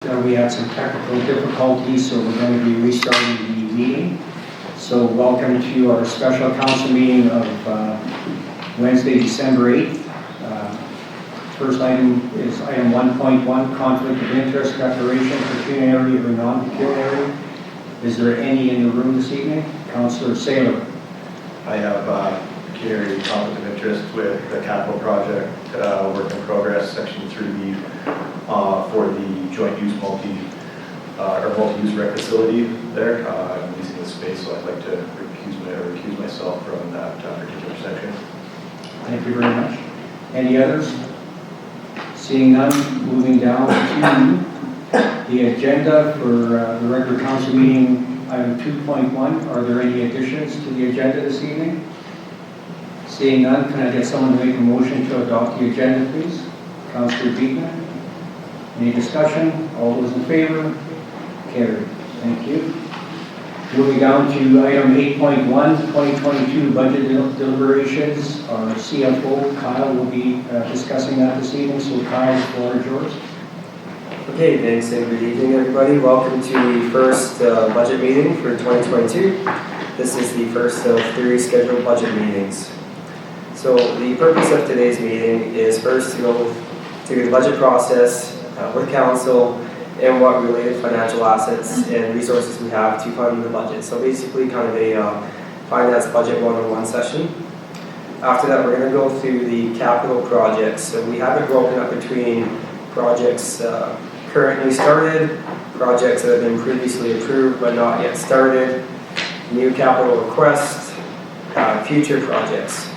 We had some technical difficulties, so we're going to be restarting the meeting. So welcome to our special council meeting of Wednesday, December 8th. First item is item 1.1, conflict of interest declaration, pecuniary or non-pecuniary. Is there any in the room this evening? Councillor Saylor. I have pecuniary conflict of interest with the capital project work in progress, section 3B, for the joint use multi-use rec facility there. I'm using the space, so I'd like to recuse myself from that particular section. Thank you very much. Any others? Seeing none, moving down to the agenda for the regular council meeting, item 2.1. Are there any additions to the agenda this evening? Seeing none, can I get someone to make a motion to adopt the agenda, please? Councillor Beekman. Any discussion? All those in favor? Carried. Thank you. Moving down to item 8.1, 2022 budget deliberations. Our CFO, Kyle, will be discussing that this evening. So Kyle, the floor is yours. Okay, thanks and good evening everybody. Welcome to the first budget meeting for 2022. This is the first of 3 scheduled budget meetings. So the purpose of today's meeting is first to go through the budget process with council and what related financial assets and resources we have to fund the budget. So basically kind of a finance budget one-on-one session. After that, we're going to go through the capital projects. So we have it broken up between projects currently started, projects that have been previously approved but not yet started, new capital requests, future projects.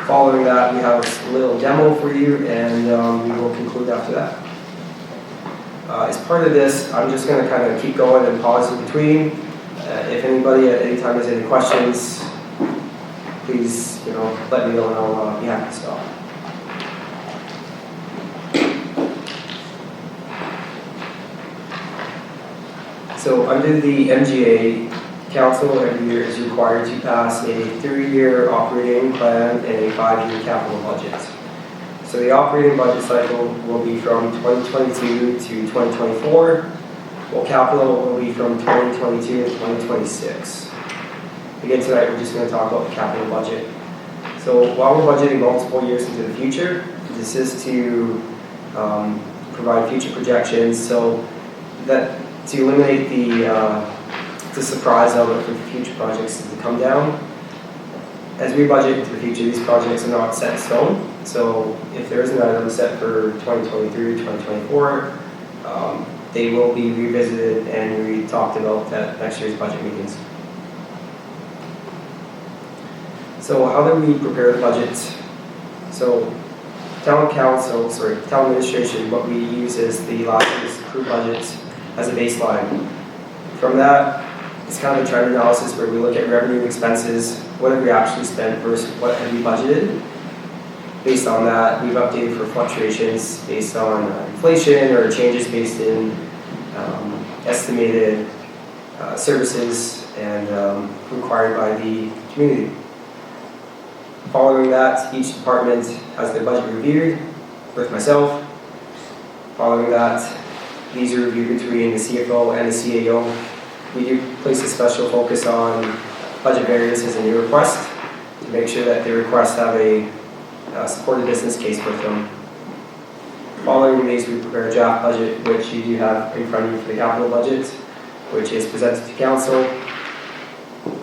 Following that, we have a little demo for you, and we will conclude after that. As part of this, I'm just going to kind of keep going and pause in between. If anybody at any time has any questions, please, let me know, and I'll be happy to stop. So under the MGA, council every year is required to pass a 3-year operating plan and a 5-year capital budget. So the operating budget cycle will be from 2022 to 2024, while capital will be from 2022 to 2026. Again, tonight we're just going to talk about the capital budget. So while we're budgeting multiple years into the future, this is to provide future projections, so that to eliminate the surprise element for future projects to come down. As we budget into the future, these projects are not set in stone. So if there is an item set for 2023 or 2024, they will be revisited and we talked about at next year's budget meetings. So how do we prepare the budget? So town administration, what we use is the last year's approved budget as a baseline. From that, it's kind of a trend analysis where we look at revenue and expenses, what have we actually spent versus what have we budgeted. Based on that, we've updated for fluctuations based on inflation or changes based in estimated services and required by the community. Following that, each department has their budget reviewed with myself. Following that, these are reviewed between the CFO and the CAO. We do place a special focus on budget variances and new requests to make sure that the requests have a supported business case with them. Following these, we prepare a draft budget, which you do have in front of you for the capital budget, which is presented to council.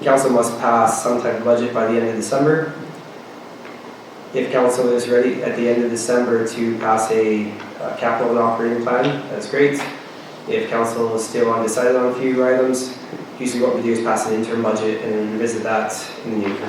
Council must pass some type of budget by the end of December. If council is ready at the end of December to pass a capital and operating plan, that's great. If council is still undecided on a few items, usually what we do is pass an interim budget and then revisit that in the new year.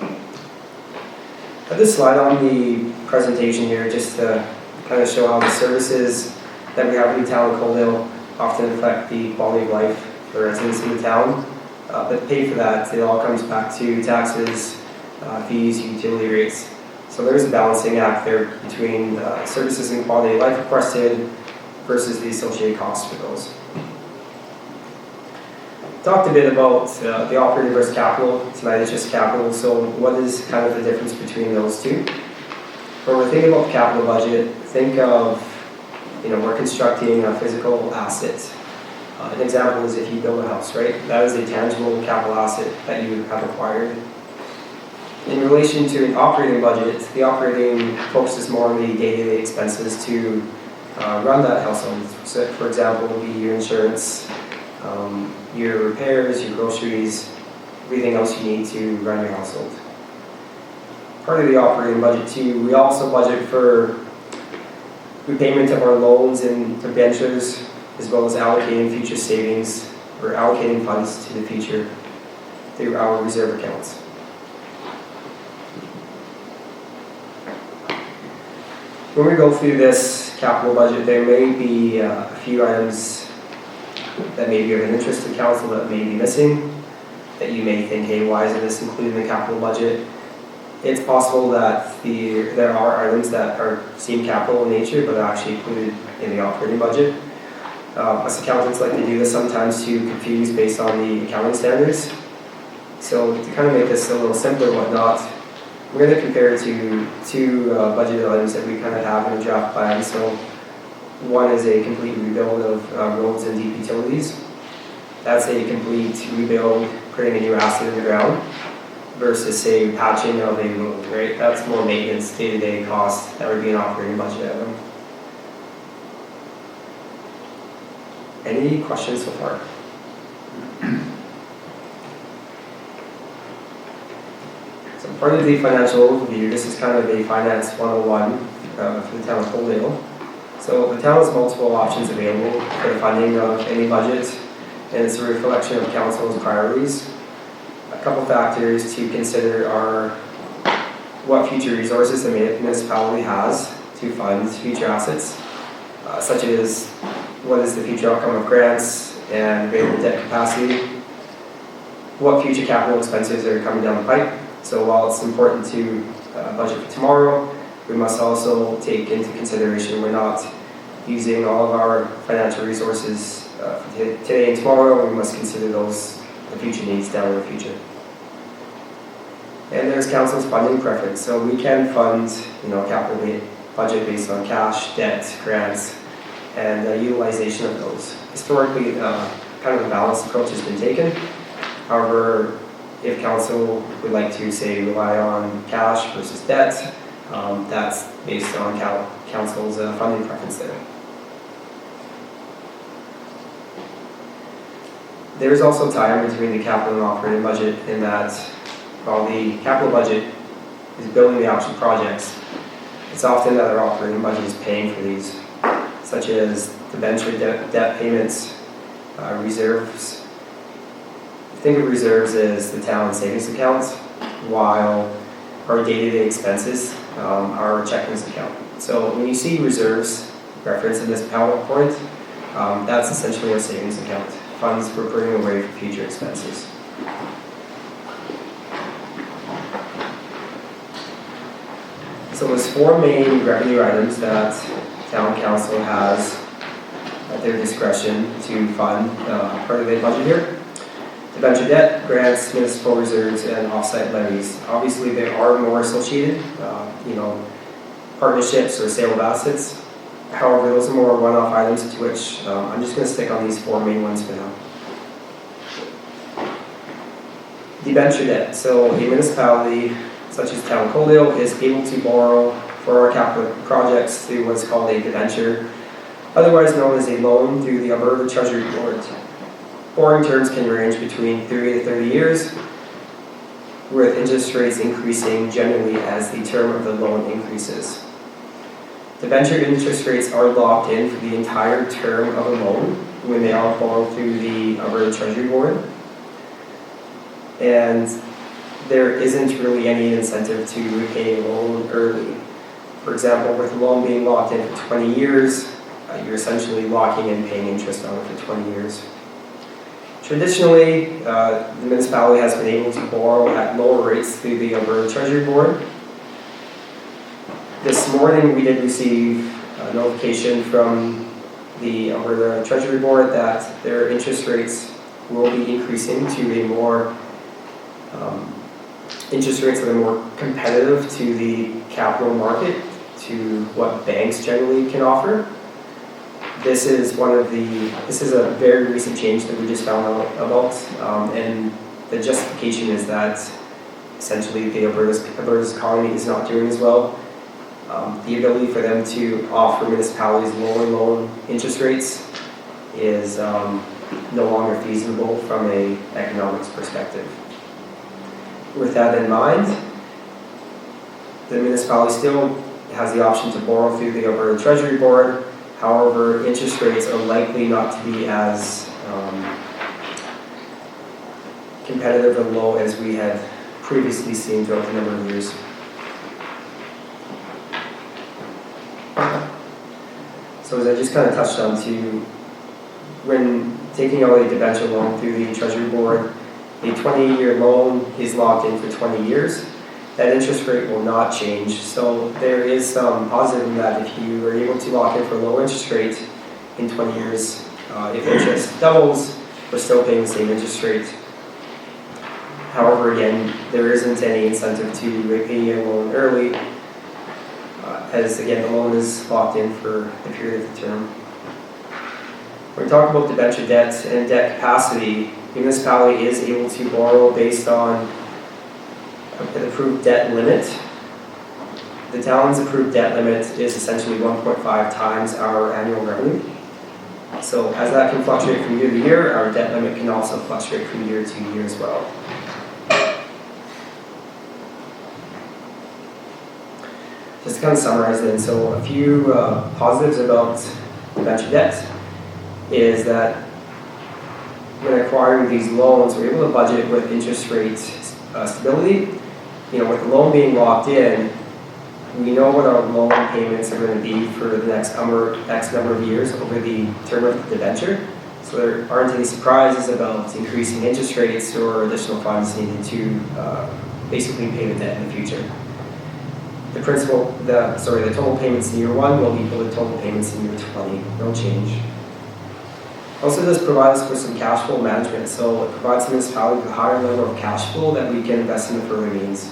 I have this slide on the presentation here just to kind of show how the services that we have in the town of Coaldale often affect the quality of life for residents in the town. But to pay for that, it all comes back to taxes, fees, utility rates. So there's a balancing act there between services and quality of life requested versus the associated costs for those. Talked a bit about the operating versus capital. Tonight it's just capital, so what is kind of the difference between those two? When we're thinking about the capital budget, think of we're constructing a physical asset. An example is if you build a house, right? That is a tangible capital asset that you have acquired. In relation to an operating budget, the operating focuses more on the day-to-day expenses to run that household. So, for example, would be your insurance, your repairs, your groceries, everything else you need to run your household. Part of the operating budget too, we also budget for repayment of our loans and debentures, as well as allocating future savings or allocating funds to the future through our reserve accounts. When we go through this capital budget, there may be a few items that may be of an interest to council that may be missing, that you may think, hey, why isn't this included in the capital budget? It's possible that there are items that seem capital in nature, but are actually included in the operating budget. Us accountants like to do this sometimes to confuse based on the accounting standards. So to kind of make this a little simpler, whatnot, we're going to compare two budgeted items that we kind of have in a draft plan. So one is a complete rebuild of roads and deep utilities. That's a complete rebuild, putting a new asset in the ground, versus say patching of a road, right? That's more maintenance, day-to-day cost. That would be an operating budget item. Any questions so far? So part of the financial overview, this is kind of a finance 101 for the town of Coaldale. So the town has multiple options available for the funding of any budget, and it's a reflection of council's priorities. A couple factors to consider are what future resources the municipality has to fund future assets, such as what is the future outcome of grants and available debt capacity, what future capital expenses are coming down the pipe. So while it's important to budget for tomorrow, we must also take into consideration we're not using all of our financial resources for today and tomorrow. We must consider those the future needs down in the future. And there's council's funding preference. So we can fund, capital budget based on cash, debt, grants, and the utilization of those. Historically, kind of a balanced approach has been taken. However, if council would like to, say, rely on cash versus debt, that's based on council's funding preference there. There's also time between the capital and operating budget in that while the capital budget is building the actual projects, it's often that our operating budget is paying for these, such as debenture debt payments, reserves. Think of reserves as the town savings accounts, while our day-to-day expenses are our checkings account. So when you see reserves referenced in this PowerPoint, that's essentially our savings account, funds we're putting away for future expenses. So there's four main revenue items that town council has at their discretion to fund part of their budget here. Debenture debt, grants, municipal reserves, and offsite levies. Obviously, there are more associated, partnerships or sale of assets. However, those are more one-off items to which I'm just going to stick on these four main ones for now. Debenture debt. So a municipality such as town Coalio is able to borrow for our capital projects through what's called a debenture, otherwise known as a loan through the Alberta Treasury Board. Borrowing terms can range between 30 to 30 years, with interest rates increasing generally as the term of the loan increases. Debenture interest rates are locked in for the entire term of a loan when they are borrowed through the Alberta Treasury Board. And there isn't really any incentive to repay a loan early. For example, with a loan being locked in for 20 years, you're essentially locking in paying interest on it for 20 years. Traditionally, the municipality has been able to borrow at lower rates through the Alberta Treasury Board. This morning we did receive a notification from the Alberta Treasury Board that their interest rates will be increasing to a more interest rates that are more competitive to the capital market, to what banks generally can offer. this is a very recent change that we just found out about, and the justification is that essentially Alberta's economy is not doing as well. The ability for them to offer municipalities lower loan interest rates is no longer feasible from an economics perspective. With that in mind, the municipality still has the option to borrow through the Alberta Treasury Board. However, interest rates are likely not to be as competitive and low as we had previously seen throughout the number of years. So as I just kind of touched on too, when taking out a debenture loan through the Treasury Board, a 20-year loan is locked in for 20 years. That interest rate will not change. So there is some positive in that if you are able to lock in for a low interest rate in 20 years, if interest doubles, we're still paying the same interest rate. However, again, there isn't any incentive to repay a loan early, as again, the loan is locked in for the period of the term. When we talk about debenture debt and debt capacity, the municipality is able to borrow based on an approved debt limit. The town's approved debt limit is essentially 1.5 times our annual revenue. So as that can fluctuate from year to year, our debt limit can also fluctuate from year to year as well. Just to kind of summarize then, so a few positives about debenture debt is that when acquiring these loans, we're able to budget with interest rate stability. With the loan being locked in, we know what our loan payments are going to be for the next X number of years over the term of the debenture. So there aren't any surprises about increasing interest rates or additional funds needed to basically pay the debt in the future. The total payments in year 1 will equal the total payments in year 20, no change. Also does provide us with some cash flow management, so it provides the municipality with a higher level of cash flow that we can invest in the further means.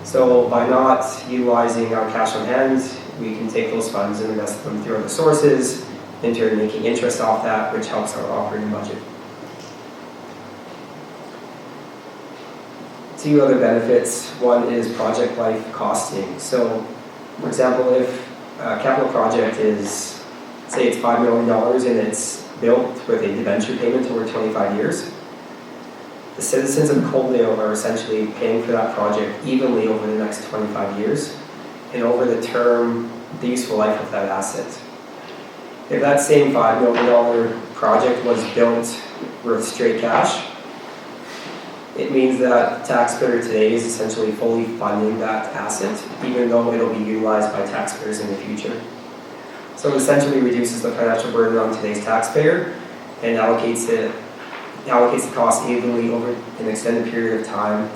So by not utilizing our cash on hand, we can take those funds and invest them through other sources, in turn making interest off that, which helps our operating budget. 2 other benefits. One is project life costing. So, for example, if a capital project is, say it's $5 million and it's built with a debenture payment over 25 years, the citizens of Coaldale are essentially paying for that project evenly over the next 25 years and over the term, the useful life of that asset. If that same $5 million project was built with straight cash, it means that the taxpayer today is essentially fully funding that asset, even though it'll be utilized by taxpayers in the future. So it essentially reduces the financial burden on today's taxpayer and allocates the cost evenly over an extended period of time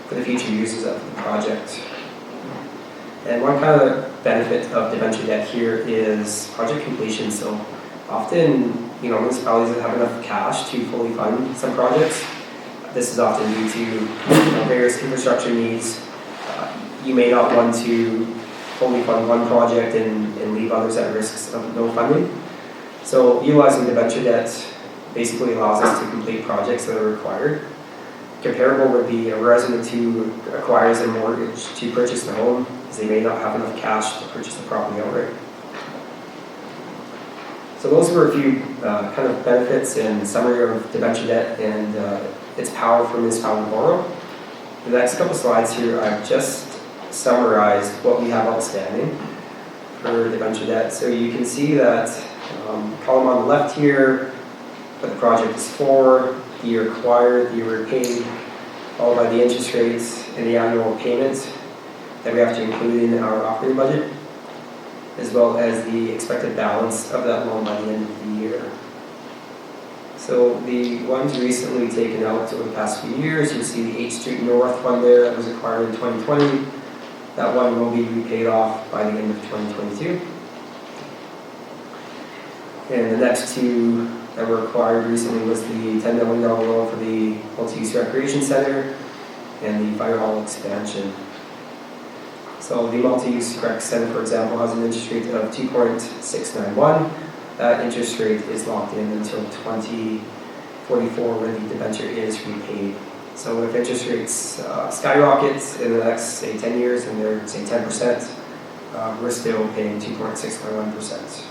for the future users of the project. And one kind of benefit of debenture debt here is project completion. So often, municipalities that have enough cash to fully fund some projects. This is often due to various infrastructure needs. You may not want to fully fund one project and leave others at risk of no funding. So utilizing debenture debt basically allows us to complete projects that are required. Comparable would be a resident who acquires a mortgage to purchase the home, as they may not have enough cash to purchase the property outright. So those were a few kind of benefits and summary of debenture debt and its power for municipality to borrow. The next couple slides here, I've just summarized what we have outstanding for debenture debt. So you can see that column on the left here, what the project is for, the year acquired, the year repaid, followed by the interest rates and the annual payments that we have to include in our operating budget, as well as the expected balance of that loan by the end of the year. So the ones recently taken out over the past few years, you see the 8th Street North one there that was acquired in 2020. That one will be repaid off by the end of 2022. And the next 2 that were acquired recently was the $10 million loan for the Maltese Recreation Center and the Fire Hall expansion. So the Maltese Rec Center, for example, has an interest rate of 2.691. that interest rate is locked in until 2044 when the debenture is repaid. So if interest rates skyrocket in the next, say, 10 years and they're, say, 10%, we're still paying 2.611%.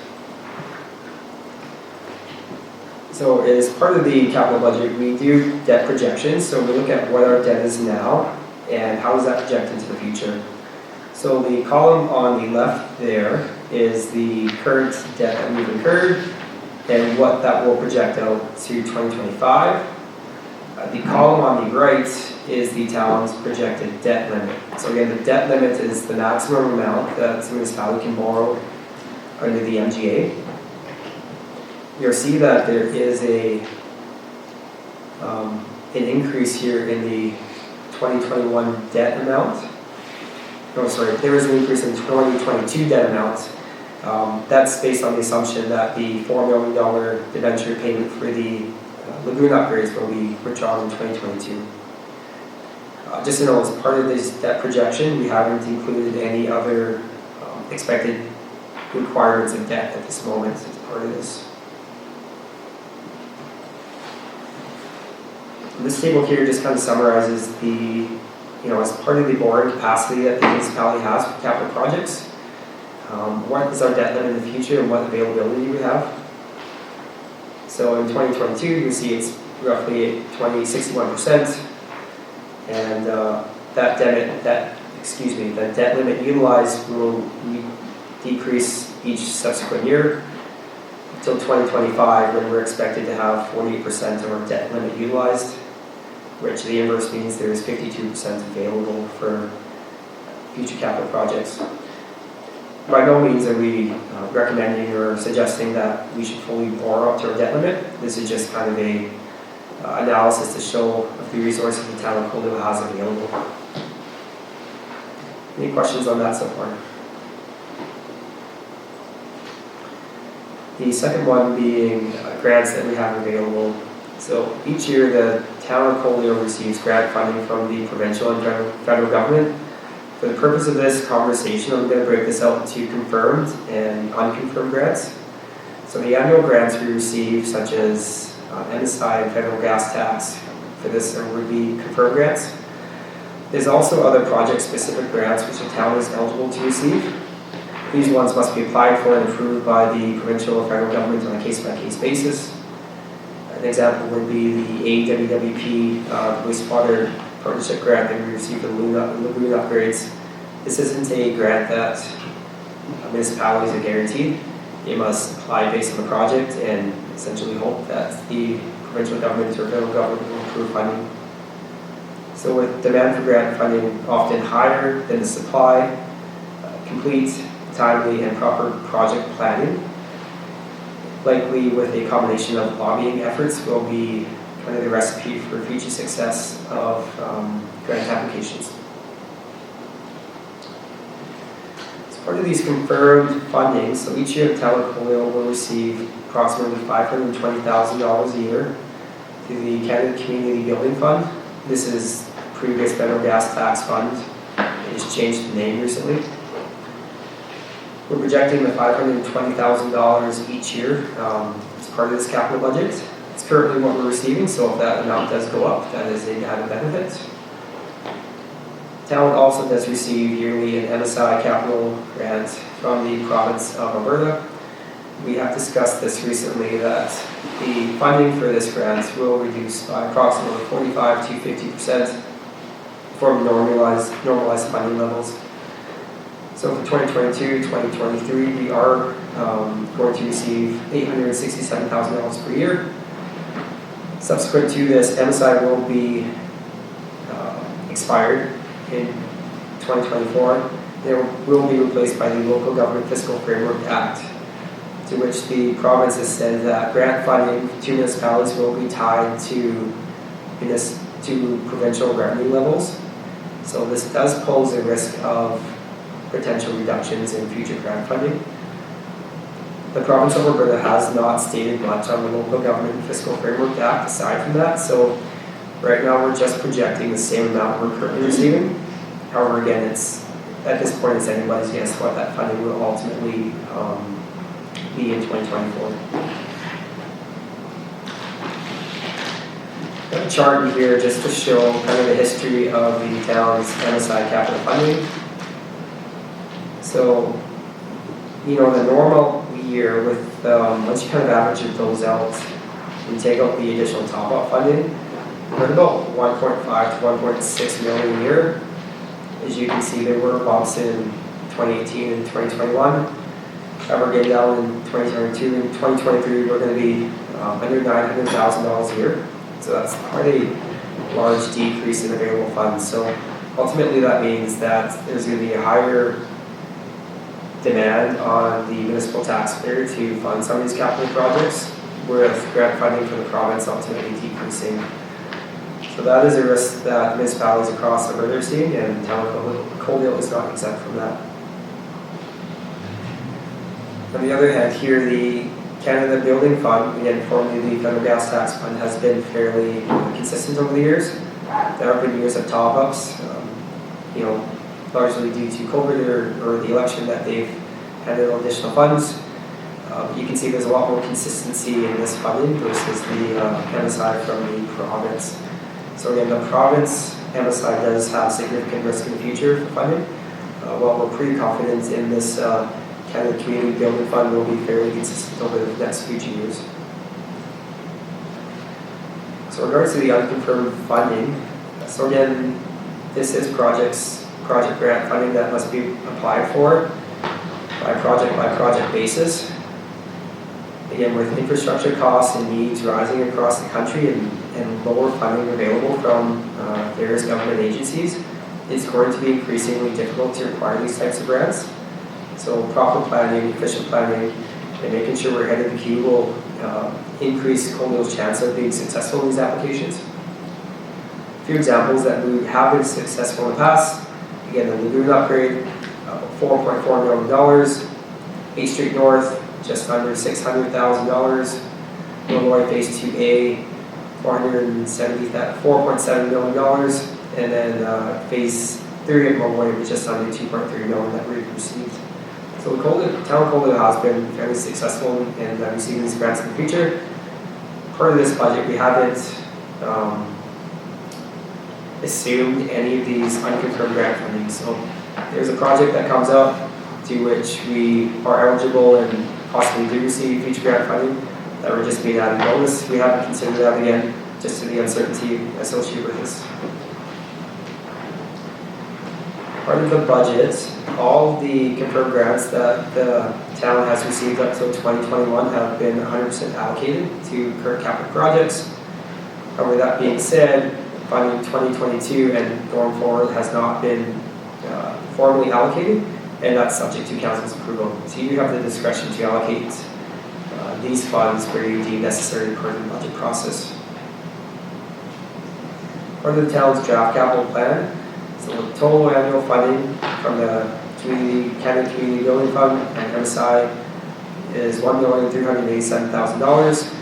So as part of the capital budget, we do debt projections. So we look at what our debt is now and how does that project into the future. So the column on the left there is the current debt that we've incurred and what that will project out to 2025. The column on the right is the town's projected debt limit. So again, the debt limit is the maximum amount that the municipality can borrow under the MGA. You'll see that there is an increase here in the 2021 debt amount. There is an increase in 2022 debt amount. That's based on the assumption that the $4 million debenture payment for the lagoon upgrades will be withdrawn in 2022. Just to know, as part of this debt projection, we haven't included any other expected requirements of debt at this moment as part of this. This table here just kind of summarizes as part of the borrowing capacity that the municipality has for capital projects. What is our debt limit in the future and what availability we have? So in 2022, you see it's roughly 61%, and that debt limit utilized will decrease each subsequent year until 2025, when we're expected to have 48% of our debt limit utilized, which the inverse means there is 52% available for future capital projects. By no means are we recommending or suggesting that we should fully borrow up to our debt limit. This is just kind of a analysis to show the resources the town of Coalio has available. Any questions on that so far? The second one being grants that we have available. So each year the town of Coalio receives grad funding from the provincial and federal government. For the purpose of this conversation, I'm going to break this out into confirmed and unconfirmed grants. So the annual grants we receive, such as MSI and federal gas tax, for this would be confirmed grants. There's also other project-specific grants which the town is eligible to receive. These ones must be applied for and approved by the provincial or federal government on a case-by-case basis. An example would be the AWWP wastewater partnership grant that we received for the lagoon upgrades. This isn't a grant that municipalities are guaranteed. They must apply based on the project and essentially hope that the provincial government or federal government will approve funding. So with demand for grant funding often higher than the supply, complete, timely, and proper project planning, likely with a combination of lobbying efforts, will be kind of the recipe for future success of grant applications. As part of these confirmed fundings, so each year the town of Coalio will receive approximately $520,000 a year through the Canada Community Building Fund. This is previous federal gas tax fund. It has changed the name recently. We're projecting the $520,000 each year as part of this capital budget. It's currently what we're receiving, so if that amount does go up, that is an added benefit. Town also does receive yearly an MSI capital grant from the province of Alberta. We have discussed this recently, that the funding for this grant will reduce by approximately 45 to 50% from normalized funding levels. So for 2022-2023, we are going to receive $867,000 per year. Subsequent to this, MSI will be expired in 2024. It will be replaced by the Local Government Fiscal Framework Act, to which the province has said that grant funding to municipalities will be tied to provincial revenue levels. So this does pose a risk of potential reductions in future grant funding. The province of Alberta has not stated much on the Local Government Fiscal Framework Act aside from that, so right now we're just projecting the same amount we're currently receiving. However, again, at this point it's anybody's guess what that funding will ultimately be in 2024. Got a chart here just to show kind of the history of the town's MSI capital funding. So, in a normal year with, once you kind of average those out, and take out the additional top-up funding, we're at about 1.5 to 1.6 million a year. As you can see, there were bumps in 2018 and 2021. We're getting down in 2022 and 2023. We're going to be under $900,000 a year. So that's quite a large decrease in available funds. So ultimately, that means that there's going to be a higher demand on the municipal taxpayer to fund some of these capital projects, with grant funding for the province ultimately decreasing. So that is a risk that municipalities across Alberta are seeing, and town of Coaldale is not exempt from that. On the other hand, here the Canada Building Fund, again formerly the Federal Gas Tax Fund, has been fairly consistent over the years. There have been years of top-ups, largely due to COVID or the election, that they've had additional funds. You can see there's a lot more consistency in this funding versus the MSI from the province. So again, the province MSI does have significant risk in the future for funding. While we're pretty confident in this Canada Community Building Fund will be fairly consistent over the next future years. So in regards to the unconfirmed funding, so again, this is project grant funding that must be applied for by project basis. Again, with infrastructure costs and needs rising across the country and lower funding available from various government agencies, it's going to be increasingly difficult to acquire these types of grants. So proper planning, efficient planning, and making sure we're ahead of the queue will increase Coaldale's chance of being successful in these applications. A few examples that we have been successful in the past: again, the Lagoon upgrade, $4.4 million, 8th Street North, just under $600,000, Illinois Phase 2A, $4.7 million, and then Phase 3 of Illinois was just under $2.3 million that we received. So the town of Coaldale has been fairly successful in receiving these grants in the future. Part of this budget, we haven't assumed any of these unconfirmed grant funding. So there's a project that comes up to which we are eligible and possibly do receive future grant funding that we're just being added bonus. We haven't considered that again, just to the uncertainty associated with this. Part of the budget, all the confirmed grants that the town has received up until 2021 have been 100% allocated to current capital projects. However, that being said, funding 2022 and going forward has not been formally allocated, and that's subject to council's approval. So you have the discretion to allocate these funds where you deem necessary per the budget process. Part of the town's draft capital plan, so the total annual funding from the Canada Community Building Fund and MSI is $1,387,000.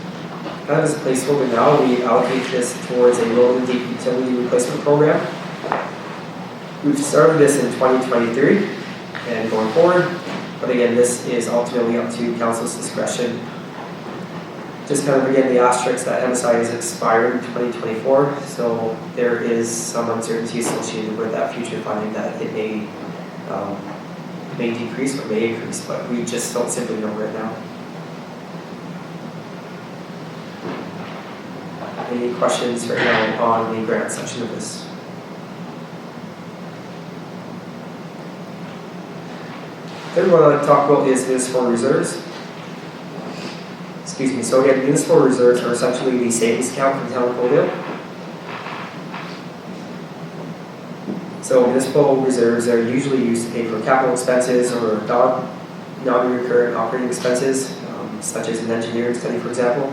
Kind of as a placeholder now, we allocate this towards a road and deep utility replacement program. We've started this in 2023 and going forward, but again, this is ultimately up to council's discretion. Just kind of again, the asterisk that MSI is expired in 2024, so there is some uncertainty associated with that future funding, that it may decrease or may increase, but we just don't simply know right now. Any questions right now on the grant section of this? Third one I'd like to talk about is municipal reserves. Excuse me. So again, municipal reserves are essentially the savings account for the town of Coaldale. So municipal reserves are usually used to pay for capital expenses or non-recurrent operating expenses, such as an engineering study, for example.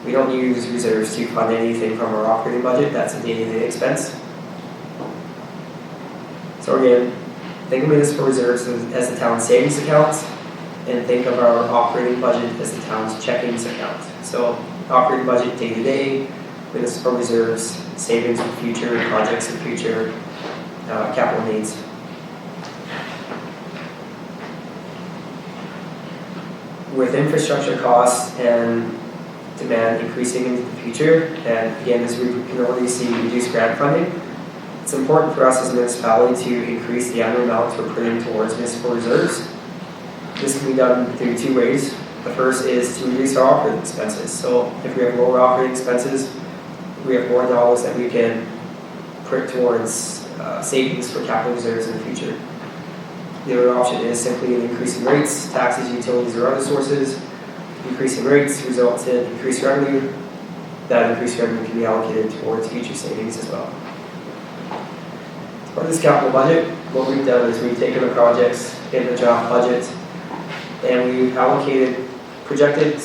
We don't use reserves to fund anything from our operating budget. That's a day-to-day expense. So again, think of municipal reserves as the town's savings account, and think of our operating budget as the town's checkings account. So operating budget day-to-day, municipal reserves, savings for future projects and future capital needs. with infrastructure costs and demand increasing into the future, and again, as we can already see reduced grant funding, it's important for us as a municipality to increase the annual amounts we're putting towards municipal reserves. This can be done through two ways. The first is to reduce our operating expenses. So if we have lower operating expenses, we have more dollars that we can put towards savings for capital reserves in the future. The other option is simply an increase in rates, taxes, utilities, or other sources. Increasing rates results in increased revenue. That increased revenue can be allocated towards future savings as well. As part of this capital budget, what we've done is we've taken the projects in the draft budget and we've projected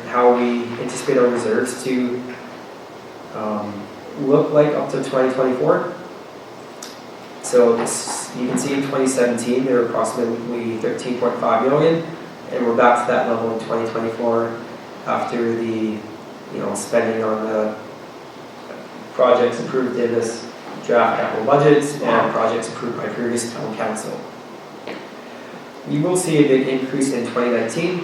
how we anticipate our reserves to look like up to 2024. So you can see in 2017 they were approximately 13.5 million, and we're back to that level in 2024 after the spending on the projects approved in this draft capital budget and projects approved by previous town council. You will see a big increase in 2019.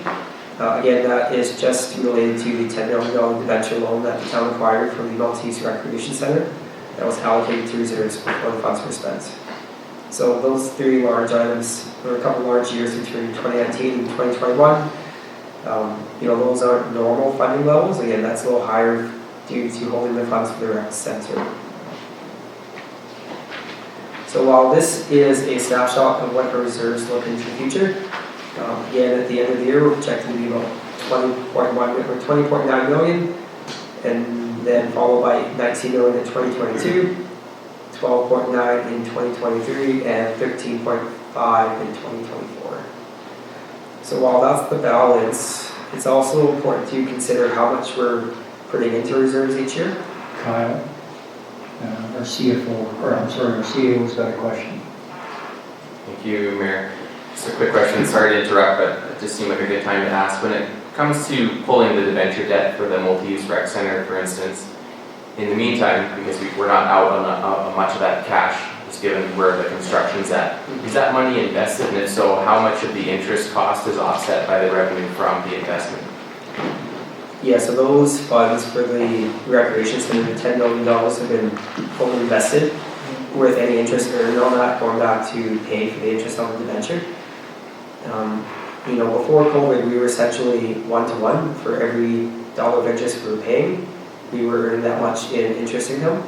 Again, that is just related to the $10 million debenture loan that the town acquired from the Maltese Recreation Center that was allocated to reserves before the funds were spent. So those three large items, or a couple large years between 2019 and 2021, those aren't normal funding levels. Again, that's a little higher due to holding the funds for the rec center. So while this is a snapshot of what our reserves look into the future, again, at the end of the year, we're projecting to be about 20.9 million, and then followed by 19 million in 2022, 12.9 in 2023, and 13.5 in 2024. So while that's the balance, it's also important to consider how much we're putting into reserves each year. Kyle, our CFO, our CAO's got a question. Thank you, Mayor. Just a quick question, sorry to interrupt, but it just seemed like a good time to ask. When it comes to pulling the debenture debt for the Maltese Rec Center, for instance, in the meantime, because we're not out on much of that cash, just given where the construction's at, is that money invested? And if so, how much of the interest cost is offset by the revenue from the investment? Yeah, so those funds for the recreation center, the $10 million have been fully invested with any interest earned on that going back to pay for the interest on the debenture. Before COVID, we were essentially 1-to-1 for every dollar of interest we were paying. We were earning that much in interest income.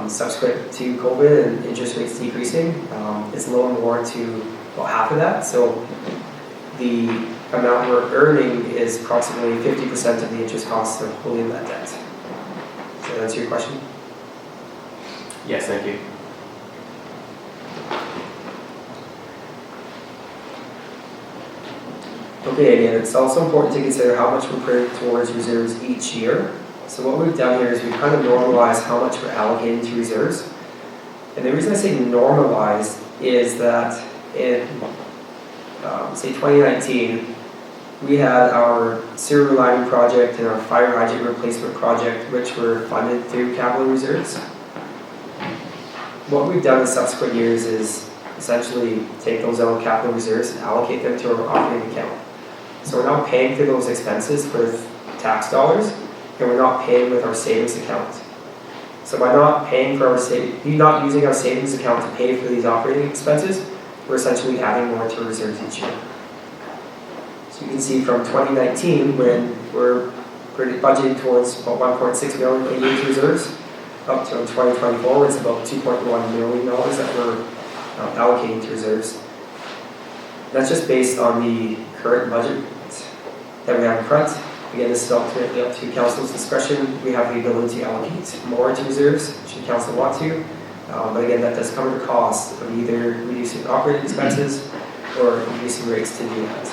Subsequent to COVID and interest rates decreasing, it's a little more to about half of that. So the amount we're earning is approximately 50% of the interest costs of holding that debt. Does that answer your question? Yes, thank you. Okay, again, it's also important to consider how much we're putting towards reserves each year. So what we've done here is we've kind of normalized how much we're allocating to reserves. And the reason I say normalized is that in, say 2019, we had our sewer lining project and our fire hydrant replacement project, which were funded through capital reserves. What we've done in subsequent years is essentially take those out of capital reserves and allocate them to our operating account. So we're not paying for those expenses with tax dollars, and we're not paying with our savings account. So by not using our savings account to pay for these operating expenses, we're essentially adding more to reserves each year. So you can see from 2019, when we're budgeting towards about 1.6 million a year to reserves, up to 2024, it's about $2.1 million that we're allocating to reserves. That's just based on the current budget that we have in front. Again, this is ultimately up to council's discretion. We have the ability to allocate more to reserves should council want to. But again, that does cover the cost of either reducing operating expenses or increasing rates to do that.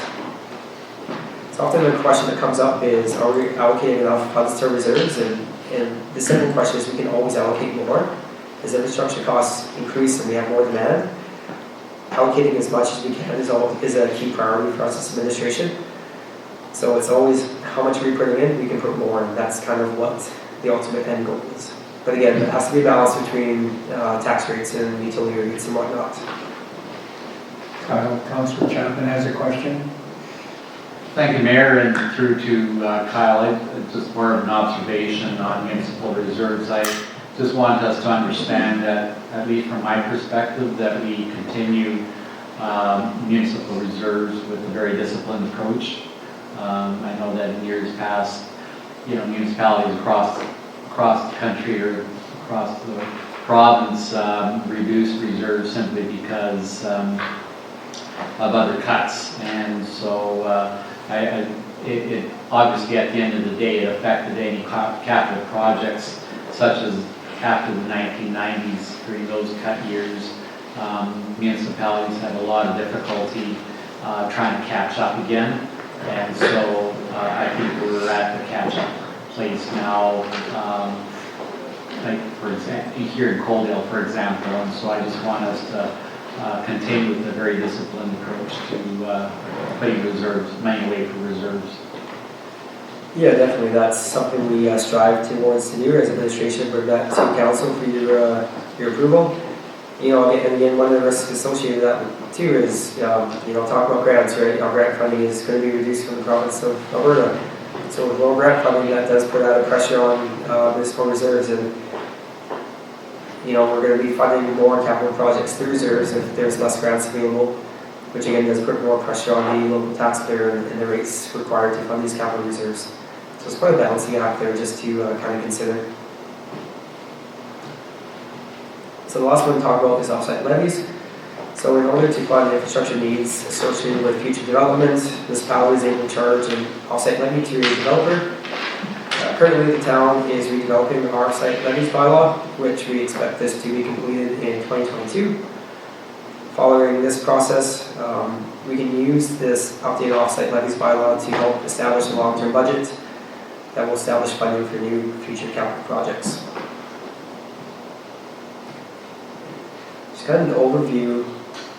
So often the question that comes up is, are we allocating enough funds to reserves? And the simple question is, we can always allocate more. As infrastructure costs increase and we have more demand, allocating as much as we can is a key priority for us as administration. So it's always how much we're putting in, we can put more, and that's kind of what the ultimate end goal is. But again, it has to be a balance between tax rates and utility rates and whatnot. Councillor Chapman has a question. Thank you, Mayor, and through to Kyle. It's just more of an observation on municipal reserves. I just want us to understand that, at least from my perspective, that we continue municipal reserves with a very disciplined approach. I know that in years past, municipalities across the country or across the province reduced reserves simply because of other cuts, and so it obviously at the end of the day it affected any capital projects, such as after the 1990s during those cut years. Municipalities had a lot of difficulty trying to catch up again, and so I think we're at the catch-up place now, like for example, here in Coaldale, for example, and so I just want us to continue with a very disciplined approach to putting reserves, money away for reserves. Yeah, definitely. That's something we strive towards to do as administration. Bring that to council for your approval. And again, one of the risks associated with that too is, talk about grants, right? Our grant funding is going to be reduced from the province of Alberta. So with low grant funding, that does put out a pressure on municipal reserves, and we're going to be funding more capital projects through reserves if there's less grants available, which again does put more pressure on the local taxpayer and the rates required to fund these capital reserves. So it's quite a balancing act there just to kind of consider. So the last one to talk about is offsite levies. So in order to fund infrastructure needs associated with future development, municipalities is able to charge an offsite levy to a developer. Currently, the town is redeveloping our offsite levies bylaw, which we expect this to be completed in 2022. Following this process, we can use this updated offsite levies bylaw to help establish a long-term budget that will establish funding for new future capital projects. Just kind of an overview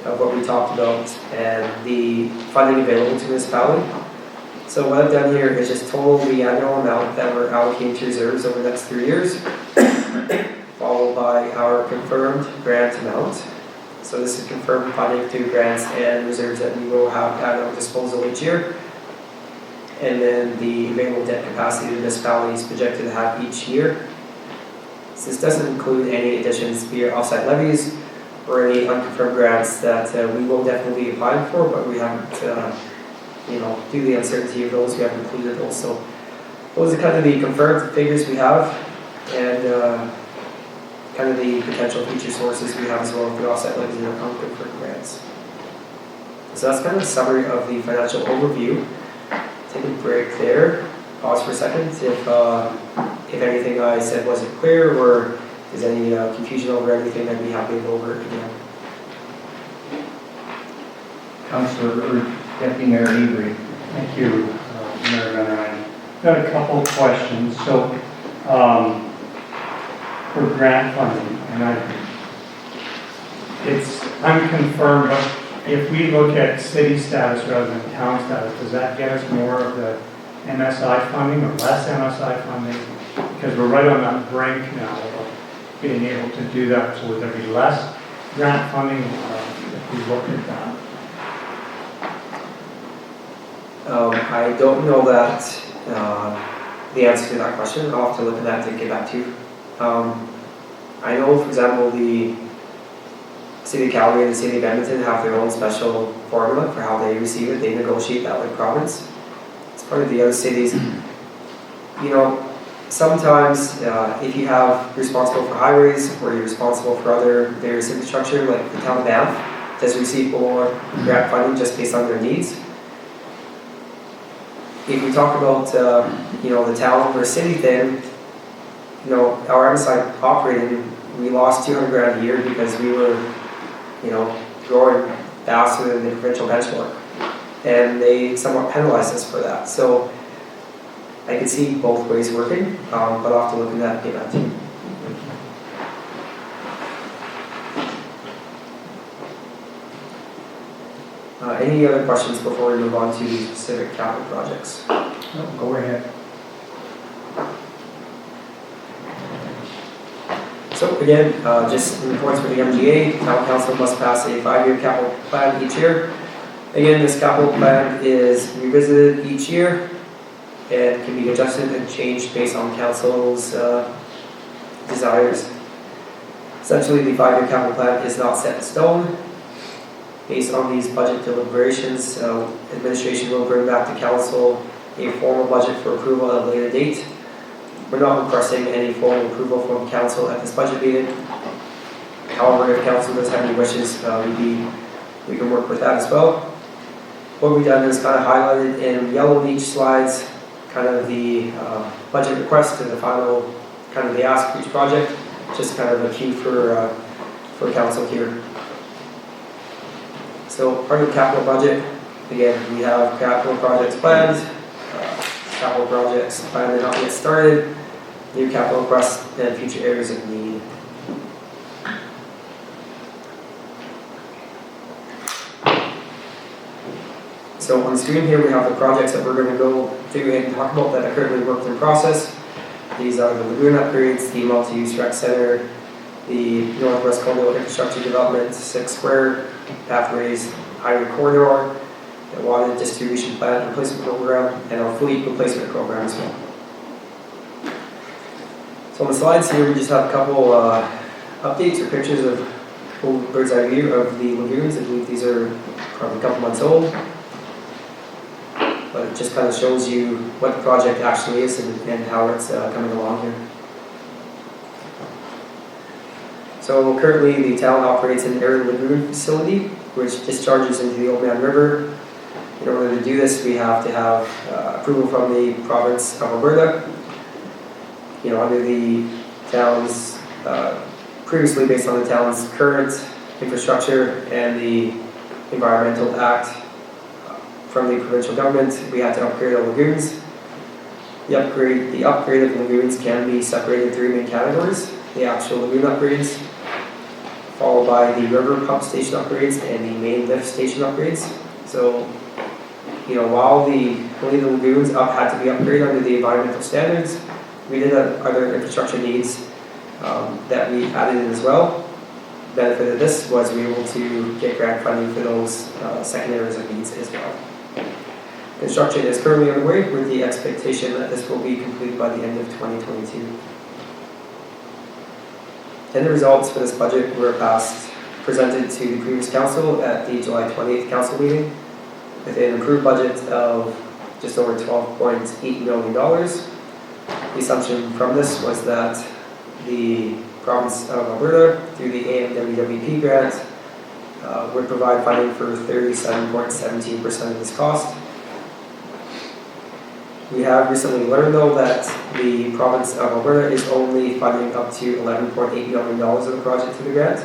of what we talked about and the funding available to municipality. So what I've done here is just total the annual amount that we're allocating to reserves over the next 3 years, followed by our confirmed grant amount. So this is confirmed funding through grants and reserves that we will have at our disposal each year. And then the available debt capacity the municipality is projected to have each year. So this doesn't include any additions via offsite levies or any unconfirmed grants that we will definitely be applying for, but we haven't, due to the uncertainty of those, we haven't included those. So those are kind of the confirmed figures we have, and kind of the potential future sources we have as well for the offsite levies and unconfirmed grants. So that's kind of a summary of the financial overview. Take a break there, pause for a second if anything I said wasn't clear or is any confusion over anything, I'd be happy to go over it again. Councillor or Deputy Mayor Avery. Thank you, Mayor Gunner. I've got a couple of questions. So, for grant funding, and it's unconfirmed, but if we look at city status rather than town status, does that get us more of the MSI funding or less MSI funding? Because we're right on that brink now of being able to do that. So would there be less grant funding if we look at that? I don't know that the answer to that question. I'll have to look at that to get back to you. I know, for example, the City of Calgary and the City of Edmonton have their own special formula for how they receive it. They negotiate that with province. It's part of the other cities. Sometimes if you have responsible for highways or you're responsible for other various infrastructure, like the town of Banff does receive more grant funding just based on their needs. If we talk about the town or city thing, our MSI operating, we lost 200 grand a year because we were growing faster than the provincial benchmark, and they somewhat penalized us for that. So I could see both ways working, but I'll have to look at that and get back to you. Any other questions before we move on to the specific capital projects? No, go ahead. So again, just in accordance with the MGA, town council must pass a 5-year capital plan each year. Again, this capital plan is revisited each year and can be adjusted and changed based on council's desires. Essentially, the 5-year capital plan is not set in stone. Based on these budget deliberations, administration will bring back to council a formal budget for approval at a later date. We're not requesting any formal approval from council at this budget meeting. However, if council does have any wishes, we can work with that as well. What we've done is kind of highlighted in yellow in each slides, kind of the budget request and the final, kind of the ask for each project, just kind of a cue for council here. So part of the capital budget, again, we have capital projects planned, capital projects planned and not yet started, new capital requests, and future areas of need. So on the screen here we have the projects that we're going to go through and talk about that are currently worked in process. These are the Lagoon upgrades, the Maltese Rec Center, the Northwest Coalio Infrastructure Development, 6 Square, Pathways, Highway Corridor, the Water Distribution Plant Replacement Program, and our Fleet Replacement Program as well. So on the slides here we just have a couple updates or pictures of full bird's eye view of the lagoons. I believe these are probably a couple months old. But it just kind of shows you what the project actually is and how it's coming along here. So currently the town operates an air lagoon facility which discharges into the Old Man River. In order to do this, we have to have approval from the province of Alberta. Under the town's, previously based on the town's current infrastructure and the Environmental Act from the provincial government, we had to upgrade our lagoons. The upgrade of lagoons can be separated into 3 main categories: the actual lagoon upgrades, followed by the river pump station upgrades and the main lift station upgrades. So, while only the lagoons had to be upgraded under the environmental standards, we did have other infrastructure needs that we added in as well. The benefit of this was we were able to get grant funding for those second areas of needs as well. Construction is currently underway with the expectation that this will be completed by the end of 2022. And the results for this budget were presented to the previous council at the July 28th council meeting with an improved budget of just over $12.8 million. The assumption from this was that the province of Alberta, through the AMWWP grant, would provide funding for 37.17% of this cost. We have recently learned, though, that the province of Alberta is only funding up to $11.8 million of the project through the grant.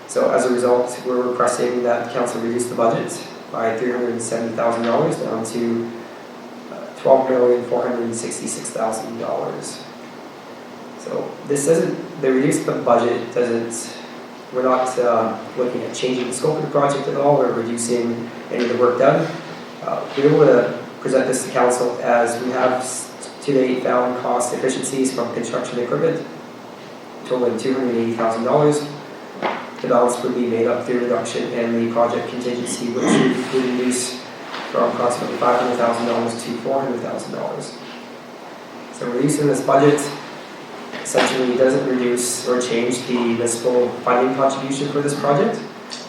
So as a result, we're requesting that council reduce the budget by $370,000 down to $12,466,000. So this doesn't, the reduced budget doesn't, we're not looking at changing the scope of the project at all, or reducing any of the work done. We're able to present this to council as we have to date found cost efficiencies from construction equipment totaling $280,000. The balance would be made up through reduction in the project contingency, which would reduce from approximately $500,000 to $400,000. So reducing this budget essentially doesn't reduce or change the municipal funding contribution for this project.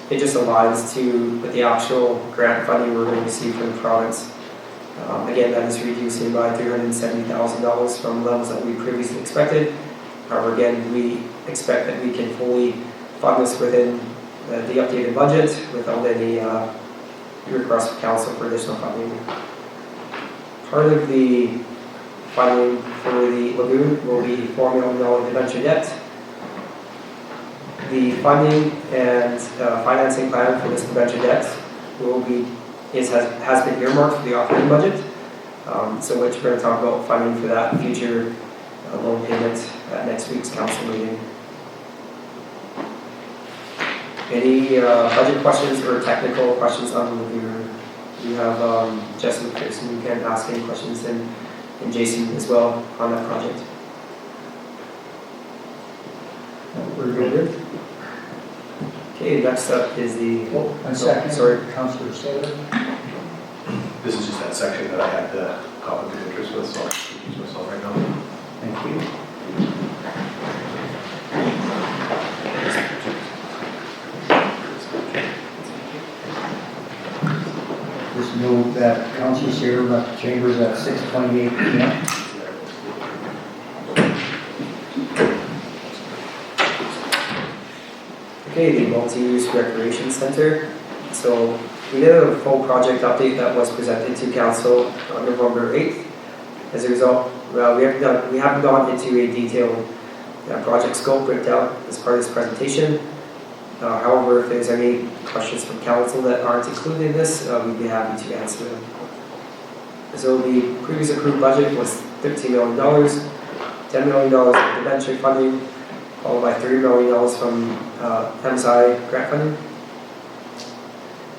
It just aligns to with the actual grant funding we're going to receive from the province. Again, that is reducing by $370,000 from levels that we previously expected. However, again, we expect that we can fully fund this within the updated budget without any request from council for additional funding. Part of the funding for the lagoon will be $4 million debenture debt. The funding and financing plan for this debenture debt has been earmarked for the operating budget, so which we're going to talk about funding for that future loan payment at next week's council meeting. Any budget questions or technical questions on the lagoon? You have Jesse Pearson who can ask any questions, and Jason as well on that project. We're good. Okay, Okay, next up is the, Oh, one second. sorry. Councillor Saylor. This is just that section that I had the conflict of interest with, so I'll excuse myself right now. Thank you. Just note that Councillor Saylor left the chambers at 6:28 p.m. okay, the multi-use recreation center. So we did a full project update that was presented to council on November 8th. As a result, we haven't gone into a detailed project scope breakdown as part of this presentation. However, if there's any questions from council that aren't included in this, we'd be happy to answer them. So the previous approved budget was $13 million, $10 million in debenture funding, followed by $3 million from MSI grant funding.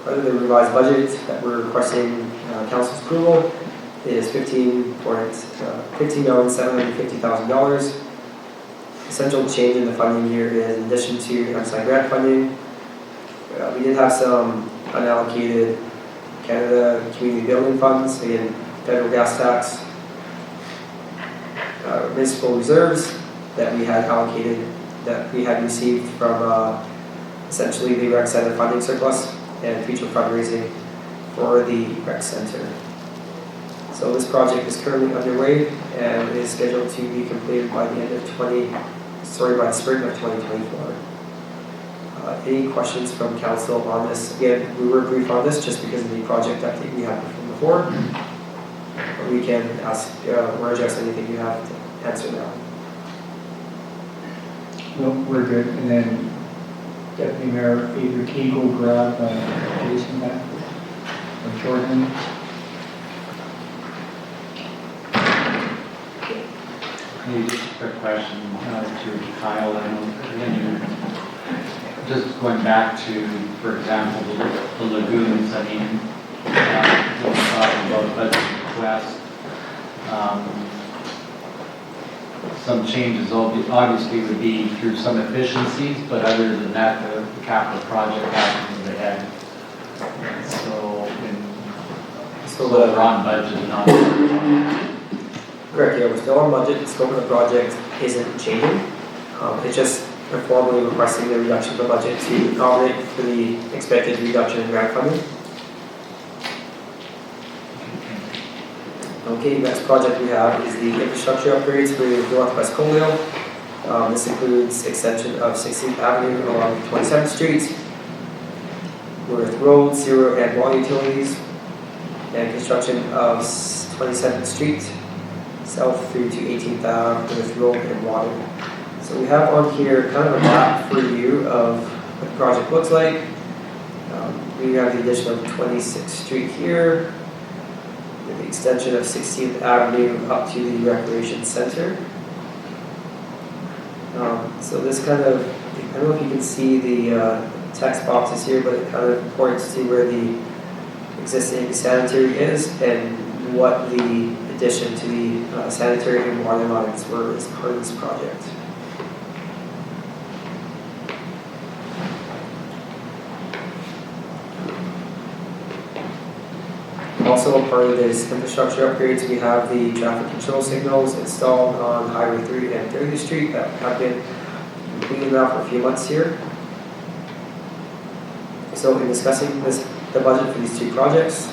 Part of the revised budget that we're requesting council's approval is $15,750,000. Essential change in the funding year is in addition to MSI grant funding, we did have some unallocated Canada Community Building Funds, again, federal gas tax, Municipal Reserves that we had allocated, that we had received from essentially the rec center funding surplus and future fundraising for the rec center. So this project is currently underway and is scheduled to be completed by the end of by the spring of 2024. Any questions from council on this? Again, we were brief on this just because of the project update we had from before. But we can ask or address anything you have to answer now. No, we're good. And then Deputy Mayor Adrian Key will grab Jason back from Jordan. Maybe just a quick question to Kyle. I know, again, just going back to, for example, the lagoons. I mean, we're talking about budget request. Some changes obviously would be through some efficiencies, but other than that, the capital project happens ahead. So we're on budget, not. Correct, yeah, we're still on budget. The scope of the project isn't changing. It's just formally requesting the reduction of the budget to accommodate for the expected reduction in grant funding. Okay, next project we have is the infrastructure upgrades for Northwest Coalio. This includes extension of 16th Avenue along 27th Street with road, sewer, and water utilities, and construction of 27th Street south through to 18th Ave with road and water. So we have on here kind of a map for you of what the project looks like. We have the addition of 26th Street here, with the extension of 16th Avenue up to the Recreation Center. So this kind of, I don't know if you can see the text boxes here, but it kind of points to where the existing sanitary is and what the addition to the sanitary and water lines were as part of this project. Also, part of this infrastructure upgrades, we have the traffic control signals installed on Highway 3 and 30th Street that have been completed now for a few months here. So in discussing the budget for these two projects,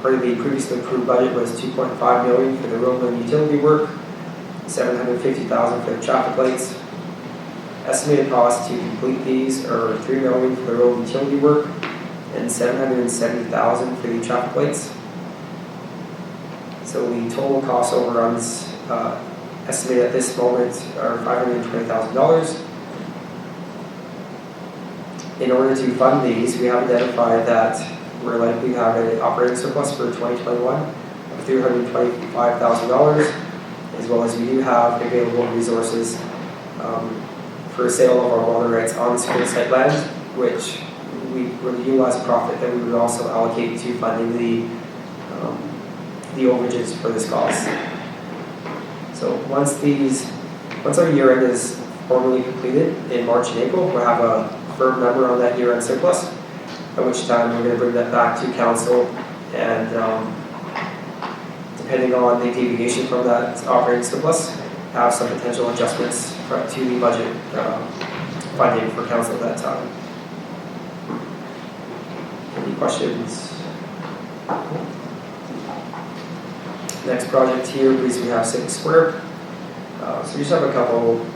part of the previously approved budget was $2.5 million for the road and utility work, $750,000 for the traffic lights. Estimated costs to complete these are $3 million for the road and utility work and $770,000 for the traffic lights. So the total cost overruns estimated at this moment are $520,000. In order to fund these, we have identified that we're likely to have an operating surplus for 2021 of $325,000, as well as we do have available resources for sale of our water rights on the school site land, which we would utilize a profit that we would also allocate to funding the overages for this cost. So once our year end is formally completed in March and April, we'll have a firm number on that year-end surplus, at which time we're going to bring that back to council and depending on the deviation from that operating surplus, have some potential adjustments to the budget funding for council at that time. Any questions? Next project here, we have Civic Square. So we just have a couple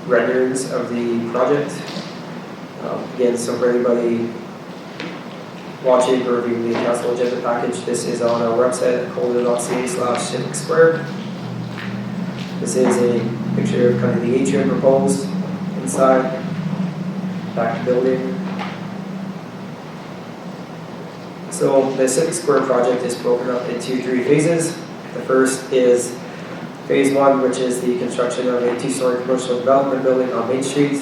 renderings of the project. Again, so for anybody watching or reviewing the council agenda package, this is on our website at coaldale.ca/Civic Square. This is a picture of kind of the atrium proposed inside, back to building. So the Civic Square project is broken up into 3 phases. The first is phase 1, which is the construction of a 2-story commercial development building on Main Street.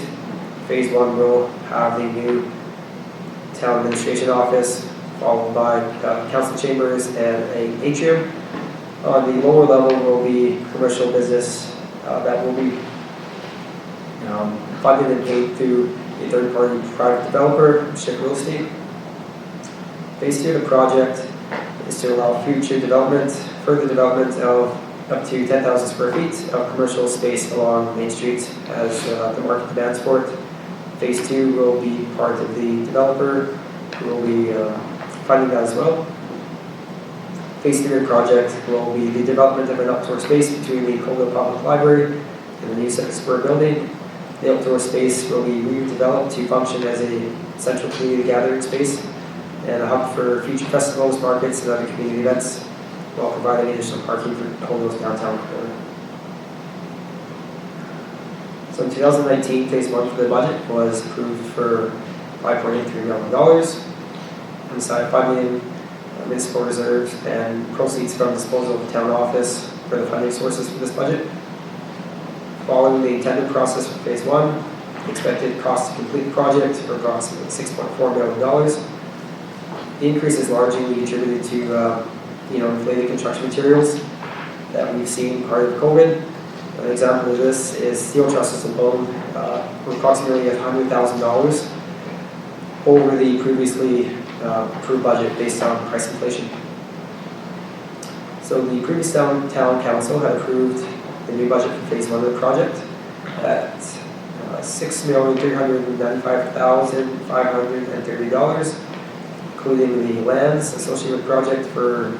Phase 1 will have the new town administration office, followed by council chambers and an atrium. On the lower level will be commercial business that will be funded and paid through a third-party private developer, Shift Real Estate. Phase 2 of the project is to allow future development, further development of up to 10,000 square feet of commercial space along Main Street as the market demands for it. Phase 2 will be part of the developer who will be funding that as well. Phase 3 of the project will be the development of an outdoor space between the Coalio Public Library and the new Civic Square building. The outdoor space will be redeveloped to function as a central community gathering space and a hub for future festivals, markets, and other community events, while providing additional parking for Coalio's downtown core. So in 2019, phase 1 for the budget was approved for $5.83 million. Inside funding, Municipal Reserves, and proceeds from disposal of the town office for the funding sources for this budget. Following the tender process for phase 1, expected cost to complete the project are approximately $6.4 million. The increase is largely attributed to inflated construction materials that we've seen prior to COVID. An example of this is steel trusses alone were approximately $100,000 over the previously approved budget based on price inflation. So the previous town council had approved the new budget for phase 1 of the project at $6,395,530, including the lands associated with the project for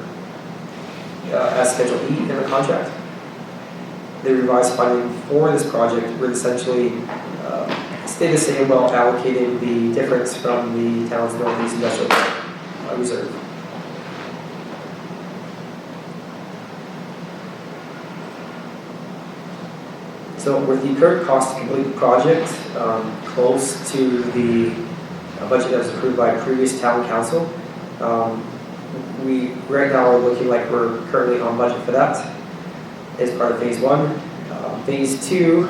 as Schedule E in the contract. The revised funding for this project would essentially stay the same while allocating the difference from the town's Northeast Industrial Reserve. So with the current cost to complete the project close to the budget that was approved by previous town council, we right now are looking like we're currently on budget for that as part of phase 1. Phase 2,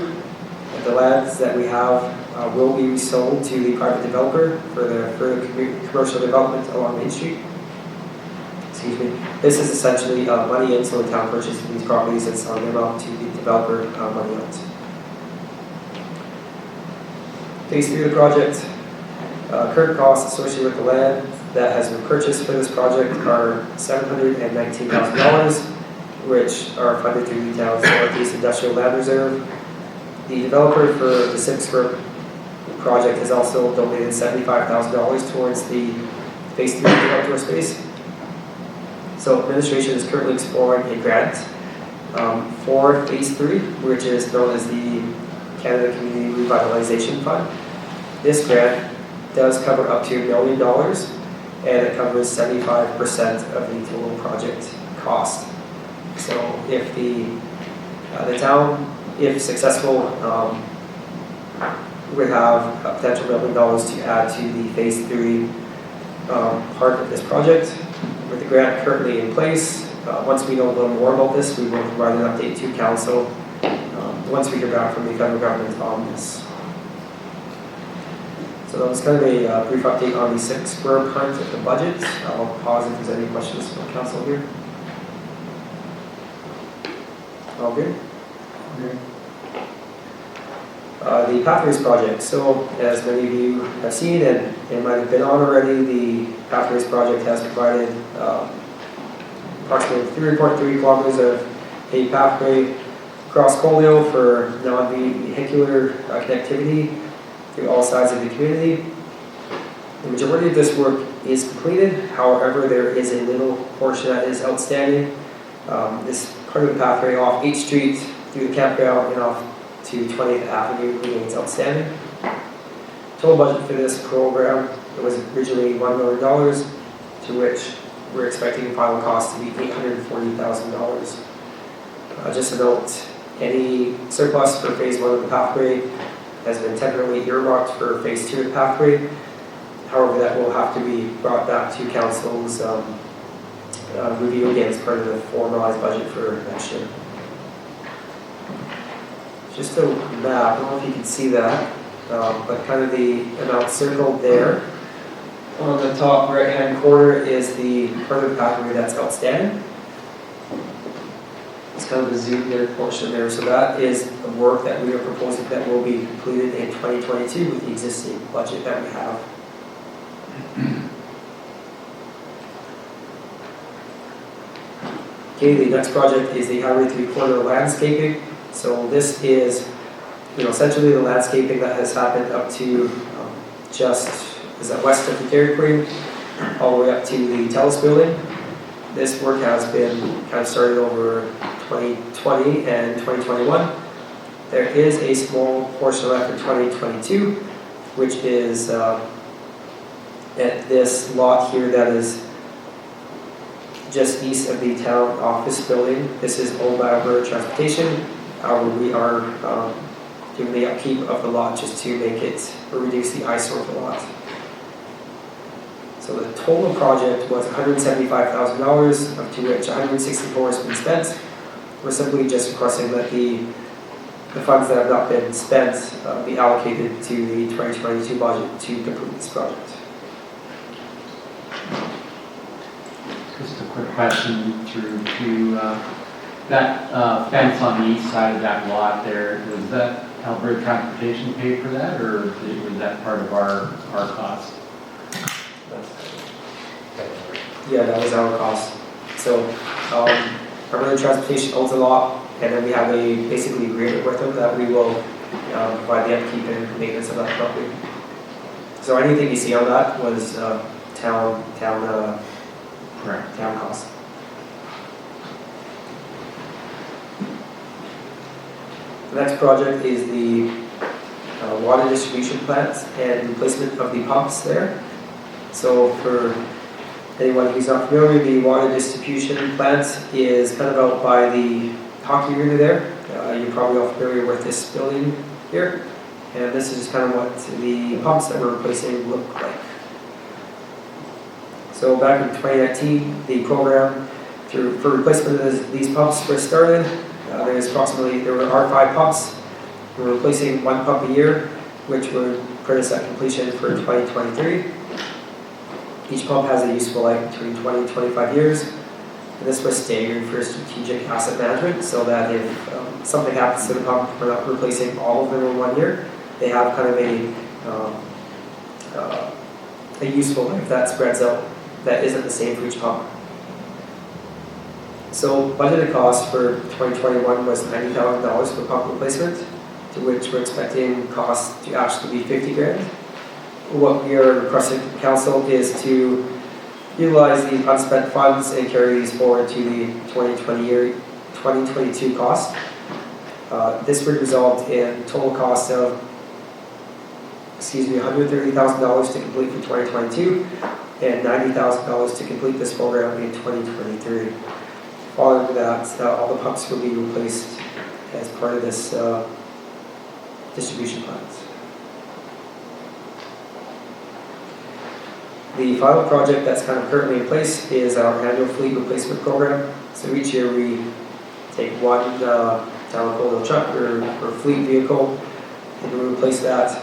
the lands that we have will be resold to the private developer for the further commercial development along Main Street. Excuse me. This is essentially money in, so the town purchases these properties and selling them out to the developer money out. Phase 3 of the project, current costs associated with the land that has been purchased for this project are $719,000, which are funded through the town's Northeast Industrial Land Reserve. The developer for the Civic Square project has also donated $75,000 towards the phase 3 outdoor space. So administration is currently exploring a grant for phase 3, which is known as the Canada Community Revitalization Fund. This grant does cover up to $1 million, and it covers 75% of the total project cost. So if the town, if successful, would have a potential $1 million to add to the phase 3 part of this project. With the grant currently in place, once we know a little more about this, we will provide an update to council once we hear back from the federal government on this. So that was kind of a brief update on the Civic Square part of the budget. I'll pause if there's any questions from council here. All good? Okay. The Pathways project. So as many of you have seen and it might have been on already, the Pathways project has provided approximately 3.3 kilometers of paved pathway across Coalio for non-vehicular connectivity to all sides of the community. The majority of this work is completed, however there is a little portion that is outstanding. This part of the pathway off 8th Street through the campground and off to 20th Avenue remains outstanding. Total budget for this program was originally $1 million, to which we're expecting the final cost to be $840,000. Just a note, any surplus for phase 1 of the pathway has been temporarily earmarked for phase 2 of the pathway. However, that will have to be brought back to council's review again as part of the formalized budget for next year. Just a map, I don't know if you can see that, but kind of the amount circled there. On the top right-hand corner is the part of the pathway that's outstanding. It's kind of the zoomed in portion there. So that is the work that we are proposing that will be completed in 2022 with the existing budget that we have. Okay, the next project is the Highway 3-quarter landscaping. So this is, essentially the landscaping that has happened up to is that west of the Dairy Queen, all the way up to the Telus building. This work has been kind of started over 2020 and 2021. There is a small portion left for 2022, which is at this lot here that is just east of the town office building. This is owned by Alberta Transportation. We are doing the upkeep of the lot just to make it or reduce the eyesore of the lot. So the total project was $175,000, of to which $164,000 has been spent. We're simply just requesting that the funds that have not been spent be allocated to the 2022 budget to complete this project. Just a quick question through to that fence on the east side of that lot there. Was that Alberta Transportation paid for that, or was that part of our cost? Yeah, that was our cost. So Alberta Transportation owns a lot, and then we have a basically agreement with them that we will provide the upkeep and maintenance of that property. So anything you see on that was town cost. The next project is the water distribution plants and replacement of the pumps there. So for anyone who's not familiar, the water distribution plant is kind of out by the hockey arena there. You're probably all familiar with this building here. And this is kind of what the pumps that we're replacing look like. So back in 2019, the program for replacement of these pumps first started. There are 5 pumps. We're replacing 1 pump a year, which would put us at completion for 2023. Each pump has a useful life between 20 and 25 years. And this was staggered for strategic asset management, so that if something happens to the pump, we're not replacing all of them in 1 year. They have kind of a useful life that spreads out, that isn't the same for each pump. So budgeted cost for 2021 was $90,000 for pump replacement, to which we're expecting costs to actually be $50,000. What we are requesting from council is to utilize the unspent funds and carry these forward to the 2022 cost. This would result in total cost of $130,000 to complete for 2022 and $90,000 to complete this program in 2023. Following that, all the pumps will be replaced as part of this distribution plans. The final project that's kind of currently in place is our annual fleet replacement program. So each year we take one town Coalio truck or fleet vehicle and we replace that.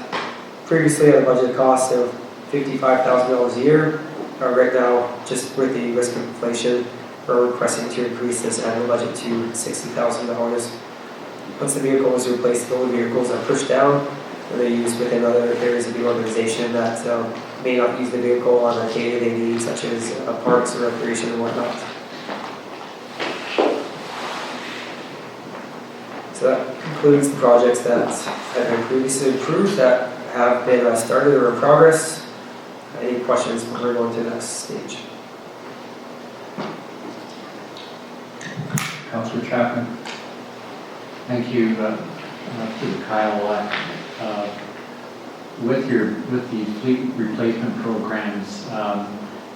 Previously at a budget cost of $55,000 a year. Right now, just with the risk of inflation, we're requesting to increase this annual budget to $60,000. Once the vehicle is replaced, the old vehicles are pushed down and they're used within other areas of the organization that may not use the vehicle on a day-to-day needs, such as parks or recreation and whatnot. So that concludes the projects that have been previously approved that have been started or in progress. Any questions before we go to the next stage? Councillor Chapman. Thank you, to Kyle. With the fleet replacement programs,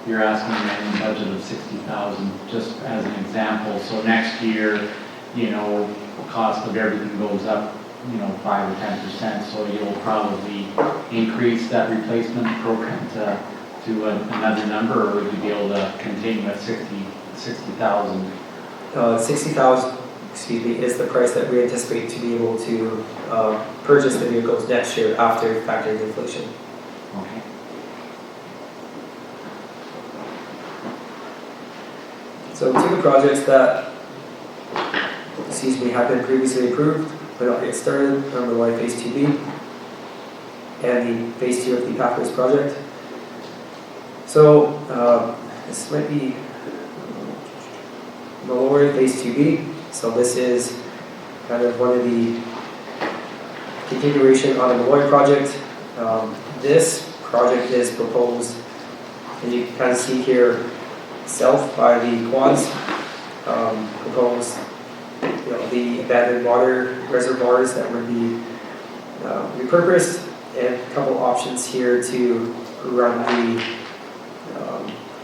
you're asking a minimum budget of $60,000, just as an example. So next year, you know, cost of everything goes up, you know, 5 or 10%. So you'll probably increase that replacement program to another number, or would you be able to continue at 60,000? 60,000, excuse me, is the price that we anticipate to be able to purchase the vehicles next year after factoring inflation. Okay. So two of the projects that, have been previously approved, but not yet started, number one, Phase 2B, and the Phase 2 of the Pathways project. So this might be Mallory Phase 2B. So this is kind of one of the continuation on the Malloy project. This project is proposed, and you can kind of see here, south by the quads, proposed, you know, the abandoned water reservoirs that would be repurposed, and a couple options here to run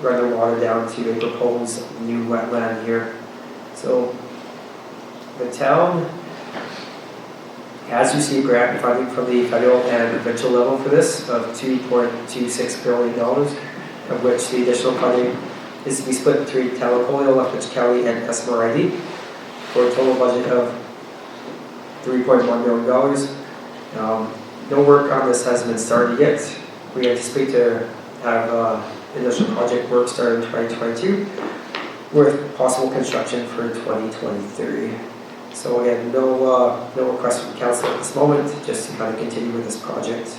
the water down to a proposed new wetland here. So the town has received grant funding from the federal and provincial level for this of $2.26 billion, of which the additional funding is to be split between Telecom, Levees County, and SMRID for a total budget of $3.1 million. No work on this has been started yet. We anticipate to have initial project work started in 2022 with possible construction for 2023. So again, no request from council at this moment, just to kind of continue with this project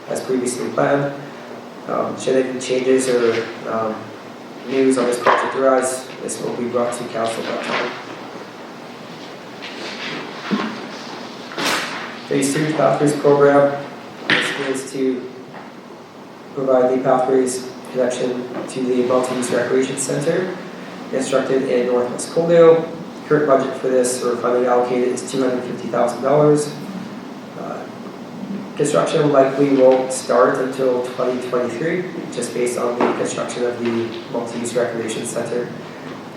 as previously planned. Should any changes or news on this project arise, this will be brought to council at that time. Phase 2 Pathways program. This is to provide the Pathways connection to the Maltese Recreation Center, constructed in Northwest Coaldale. Current budget for this, or funding allocated, is $250,000. Construction likely won't start until 2023, just based on the construction of the Maltese Recreation Center.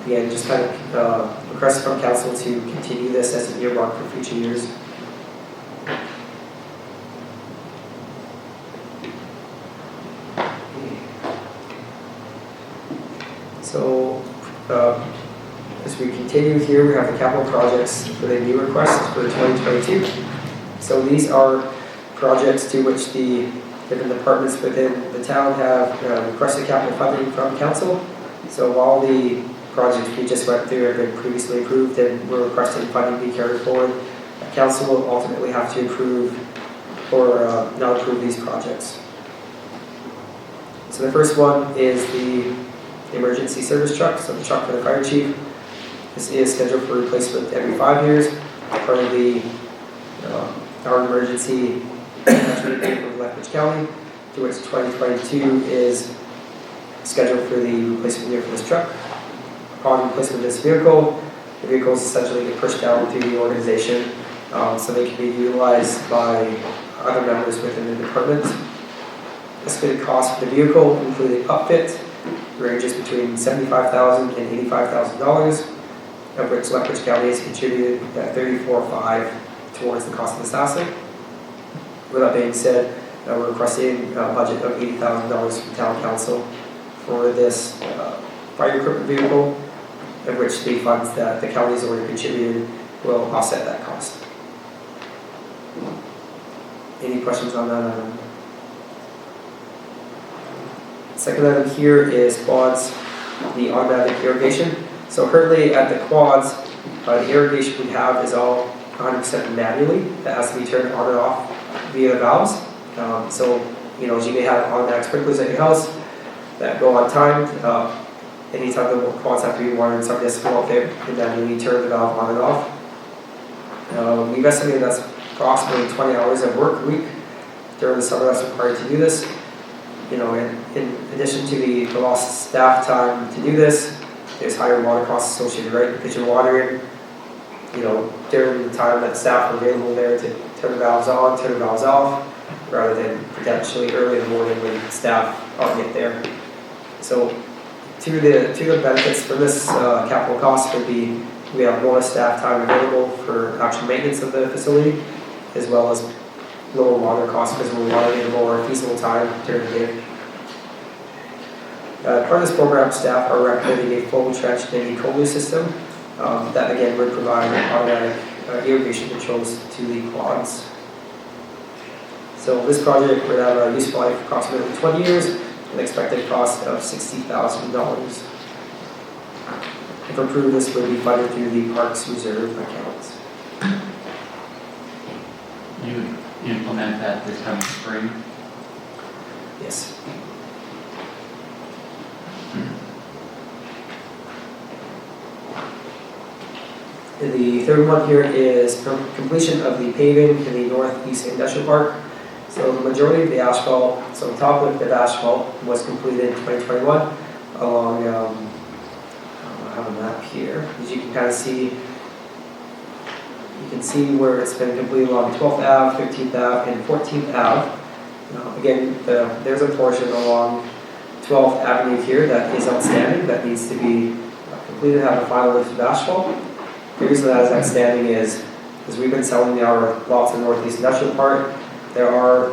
Again, just kind of request from council to continue this as an earmark for future years. So, as we continue here, we have the capital projects for the new requests for 2022. So these are projects to which the different departments within the town have requested capital funding from council. So while the projects we just went through have been previously approved and we're requesting funding be carried forward, council will ultimately have to approve or not approve these projects. So the first one is the emergency service truck, so the truck for the fire chief. This is scheduled for replacement every 5 years, part of the our emergency management of Levees County, to which 2022 is scheduled for the replacement year for this truck. Upon replacement of this vehicle, the vehicles essentially get pushed down through the organization so they can be utilized by other members within the department. The estimated cost for the vehicle, including upfit, ranges between $75,000 and $85,000, of which Levees County has contributed $34,500 towards the cost of this asset. With that being said, we're requesting a budget of $80,000 from town council for this fire equipment vehicle, of which the funds that the county has already contributed will offset that cost. Any questions on that item? Second item here is quads, the automatic irrigation. So currently at the quads, the irrigation we have is all 100% manually, that has to be turned on and off via the valves. So, you know, you may have automatic sprinklers at your house that go on time. Anytime the ponds have to be watered, somebody has to go out there and manually turn the valve on and off. We've estimated that's approximately 20 hours of work a week during the summer that's required to do this. You know, in addition to the lost staff time to do this, there's higher water costs associated, right? Because you're watering, you know, during the time that staff are available there to turn the valves on, turn the valves off, rather than potentially early in the morning when staff aren't yet there. So, two of the benefits for this capital cost would be we have more staff time available for actual maintenance of the facility, as well as lower water costs because we're watering in a more feasible time during the day. Part of this program, staff are recommending a full trench and a Coalio system that again would provide automatic irrigation controls to the quads. So this project would have a useful life of approximately 20 years, an expected cost of $60,000. If approved, this would be funded through the Parks Reserve account. You implement that this coming spring? Yes. The third one here is completion of the paving in the Northeast Industrial Park. So the majority of the asphalt, so the top lift of asphalt was completed in 2021 along, I have a map here, as you can kind of see, you can see where it's been completed along 12th Ave, 13th Ave, and 14th Ave. Again, there's a portion along 12th Avenue here that is outstanding, that needs to be completed, have a final lift of asphalt. The reason that is outstanding is we've been selling our lots in Northeast Industrial Park. There are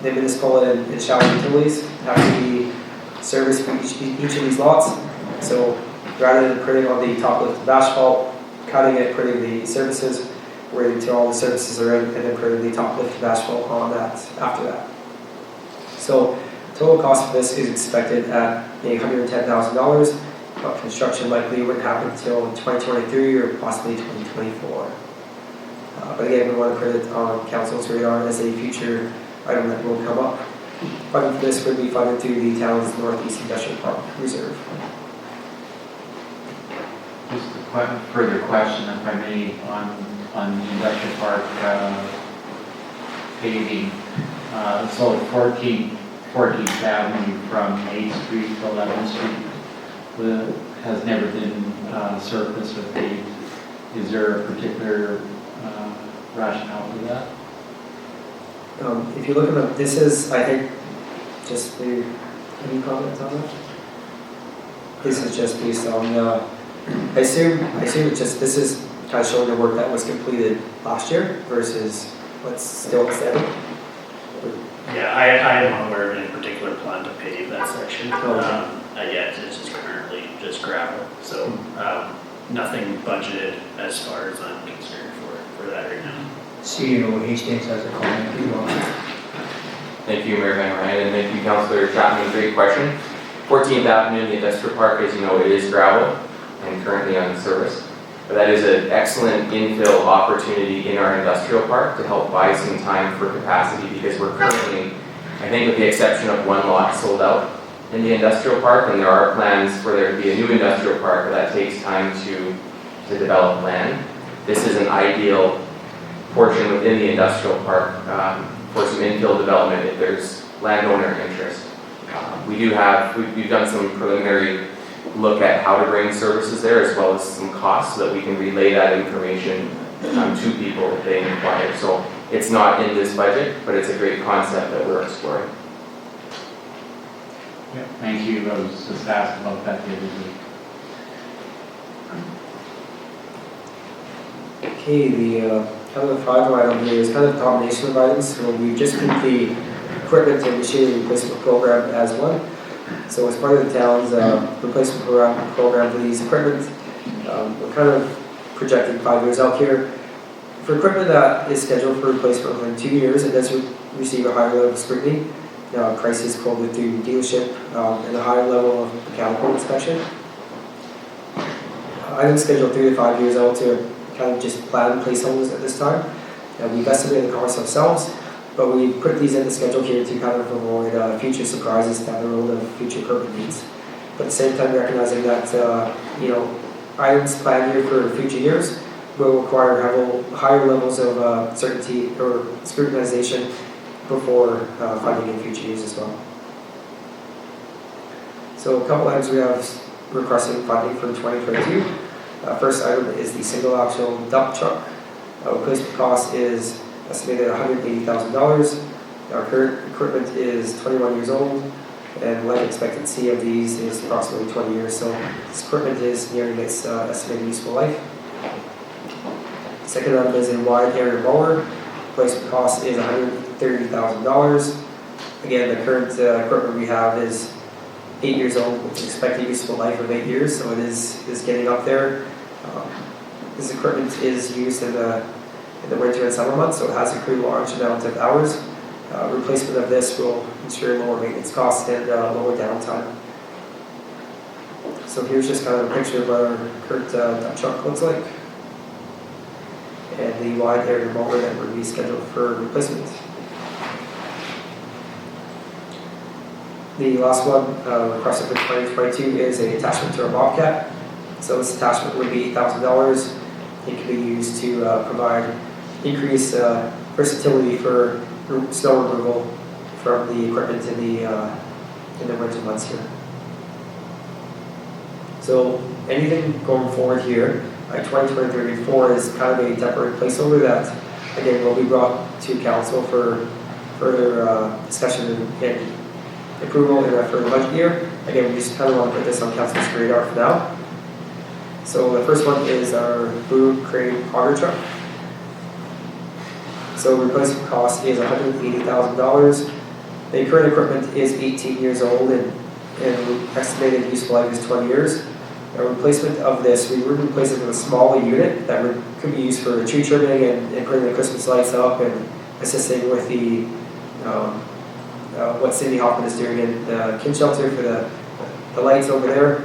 the municipal and shallow utilities have to be serviced for each of these lots. So rather than putting on the top lift of asphalt, cutting it, putting the services, waiting until all the services are in, and then putting the top lift of asphalt on that after that. So total cost of this is expected at $110,000, but construction likely wouldn't happen until 2023 or possibly 2024. But again, we want to put it on council's radar as a future item that will come up. Funding for this would be funded through the town's Northeast Industrial Park Reserve. Just a further question, if I may, on the industrial park paving. So 14th Avenue from 8th Street to 11th Street has never been surfaced or paved. Is there a particular rationale for that? If you look at this is, I think, just any comments on that? This is just based on, I assume it's just, this is kind of showing the work that was completed last year versus what's still outstanding. Yeah, I am unaware of any particular plan to pave that section. Okay. Yet it's just currently just gravel, so nothing budgeted as far as I'm concerned for that right now. CEO Hastings has a comment. Thank you, Mayor Van Ryan, and thank you, Councillor Chapman. Great question. 14th Avenue in the Industrial Park, as you know, it is gravel and currently unserviced. But that is an excellent infill opportunity in our industrial park to help buy some time for capacity, because we're currently, I think with the exception of one lot, sold out in the industrial park, and there are plans for there to be a new industrial park, but that takes time to develop land. This is an ideal portion within the industrial park for some infill development if there's landowner interest. We've done some preliminary look at how to bring services there, as well as some costs, so that we can relay that information to people if they inquire. So it's not in this budget, but it's a great concept that we're exploring. Yeah, thank you. I was just asked about that the other day. Okay, the kind of the final item here is kind of a combination of items. So we just put the equipment and machinery replacement program as one. So as part of the town's replacement program for these equipment, we're kind of projecting 5 years out here. For equipment that is scheduled for replacement within 2 years, it does receive a higher level of scrutiny. Prices quoted through dealership and a higher level of mechanical inspection. Items scheduled 3 to 5 years out to kind of just planned placeholders at this time. We've estimated the costs ourselves, but we put these in the schedule here to kind of avoid future surprises down the road of future equipment needs. But at the same time, recognizing that items planned here for future years will require higher levels of certainty or scrutinization before funding in future years as well. So a couple items we have requesting funding for 2022. First item is the single axle dump truck. Replacement cost is estimated at $180,000. Our current equipment is 21 years old, and life expectancy of these is approximately 20 years. So this equipment is nearing its estimated useful life. Second item is a wide area mower. Replacement cost is $130,000. Again, the current equipment we have is 8 years old with an expected useful life of 8 years, so it is getting up there. This equipment is used in the winter and summer months, so it has a pretty large amount of hours. Replacement of this will ensure lower maintenance costs and lower downtime. So here's just kind of a picture of what our current dump truck looks like, and the wide area mower that would be scheduled for replacement. The last one requested for 2022 is an attachment to our Bobcat. So this attachment would be $8,000. It can be used to provide increased versatility for snow removal from the equipment in the winter months here. So anything going forward here, 2024 is kind of a temporary placeholder that, again, will be brought to council for further discussion and approval in our further budget year. Again, we just kind of want to put this on council's radar for now. So the first one is our boom crane auger truck. So replacement cost is $180,000. The current equipment is 18 years old and estimated useful life is 20 years. A replacement of this, we would replace it with a smaller unit that could be used for tree trimming and putting the Christmas lights up and assisting with the what Cindy Hoffman is doing in the Kin Shelter for the lights over there.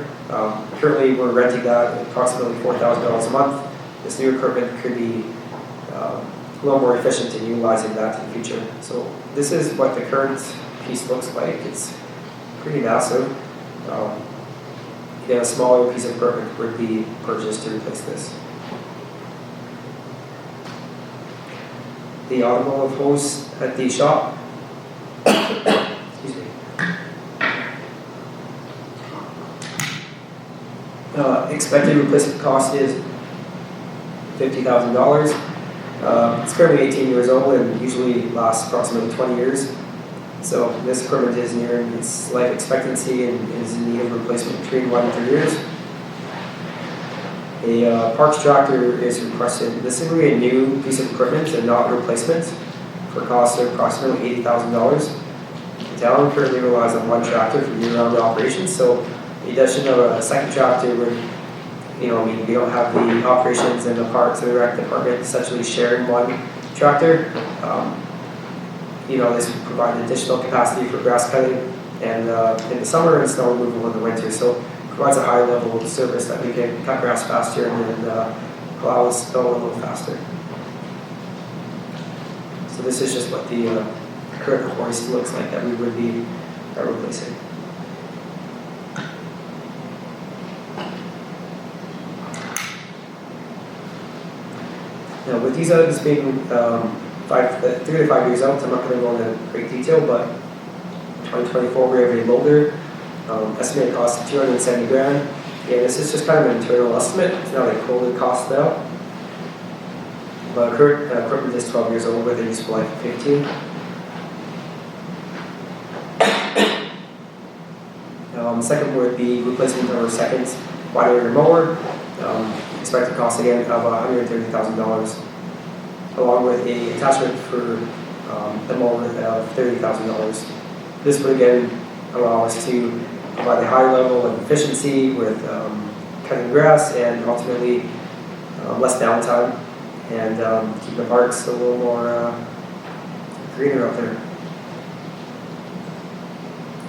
Currently, we're renting that at approximately $4,000 a month. This new equipment could be a little more efficient in utilizing that in the future. So this is what the current piece looks like. It's pretty massive. Again, a smaller piece of equipment would be purchased to replace this. The automotive hose at the shop. Excuse me. Expected replacement cost is $50,000. It's currently 18 years old and usually lasts approximately 20 years. So this equipment is nearing its life expectancy and is in need of replacement between 1 and 3 years. A parks tractor is requested. This is going to be a new piece of equipment and not a replacement for a cost of approximately $80,000. The town currently relies on one tractor for year-round operations, so the addition of a second tractor would, we don't have the operations and the parts and the rec department essentially sharing one tractor. This would provide additional capacity for grass cutting and in the summer and snow removal in the winter. So it provides a high level of service that we can cut grass faster and allow us to go a little faster. So this is just what the current hoist looks like that we would be replacing. Now, with these items being 3 to 5 years out, I'm not going to go into great detail, but 2024 we have a loader, estimated cost of $270,000. Yeah, this is just kind of an internal estimate. It's not a quoted cost now. But current equipment is 12 years old with a useful life of 15. Second would be replacement of our second wide area mower. Expected cost again of $130,000, along with a attachment for the mower of $30,000. This would again allow us to provide a high level of efficiency with cutting grass and ultimately less downtime and keep the parks a little more greener up there.